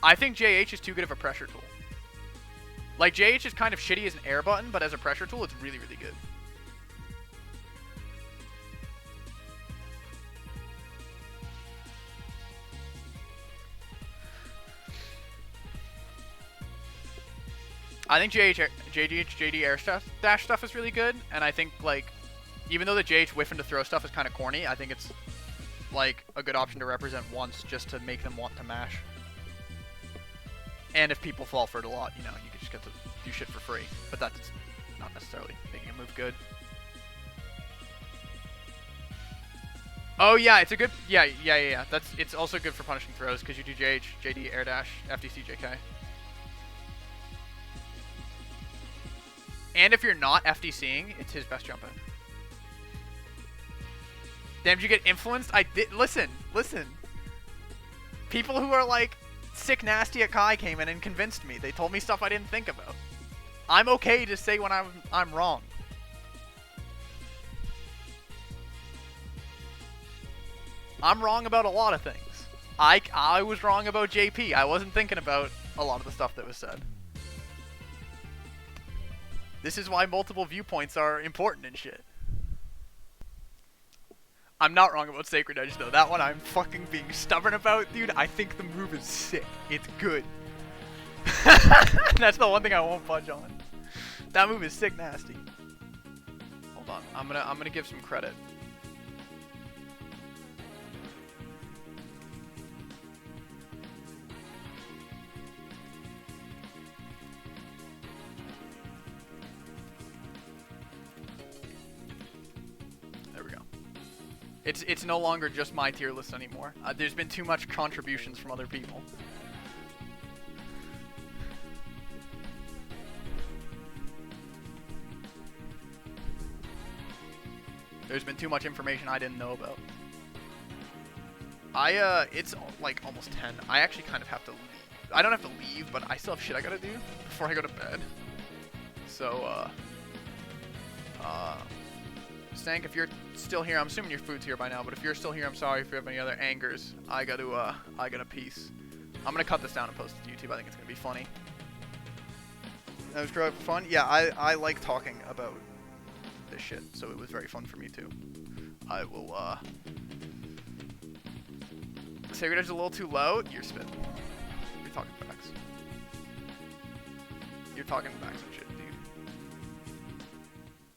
I think JH is too good of a pressure tool. Like, JH is kind of shitty as an air button, but as a pressure tool, it's really, really good. I think JD air stuff, dash stuff is really good, and I think, like, even though the JH whiff into throw stuff is kind of corny, I think it's, like, a good option to represent once just to make them want to mash. And if people fall for it a lot, you know, you can just get to do shit for free. But that's not necessarily making a move good. Oh yeah, it's a good, yeah. It's also good for punishing throws because you do JH, JD, air dash, FDC, JK. And if you're not FDCing, it's his best jump in. Damn, did you get influenced? I did. Listen. People who are like sick nasty at Kai came in and convinced me. They told me stuff I didn't think about. I'm okay to say when I'm wrong. I'm wrong about a lot of things. I was wrong about JP. I wasn't thinking about a lot of the stuff that was said. This is why multiple viewpoints are important and shit. I'm not wrong about Sacred Edge though. That one I'm fucking being stubborn about, dude. I think the move is sick. It's good. That's the one thing I won't budge on. That move is sick nasty. Hold on. I'm gonna give some credit. It's no longer just my tier list anymore. There's been too much contributions from other people. There's been too much information I didn't know about. It's like almost 10. I actually kind of have to leave. I don't have to leave, but I still have shit I gotta do before I go to bed. So, Stank, if you're still here, I'm assuming your food's here by now, but if you're still here, I'm sorry if you have any other angers. I got a piece. I'm gonna cut this down and post it to YouTube. I think it's gonna be funny. That was great for fun. Yeah, I like talking about this shit, so it was very fun for me too. I will, Sacred Edge is a little too low. You're spitting. You're talking facts. You're talking facts and shit.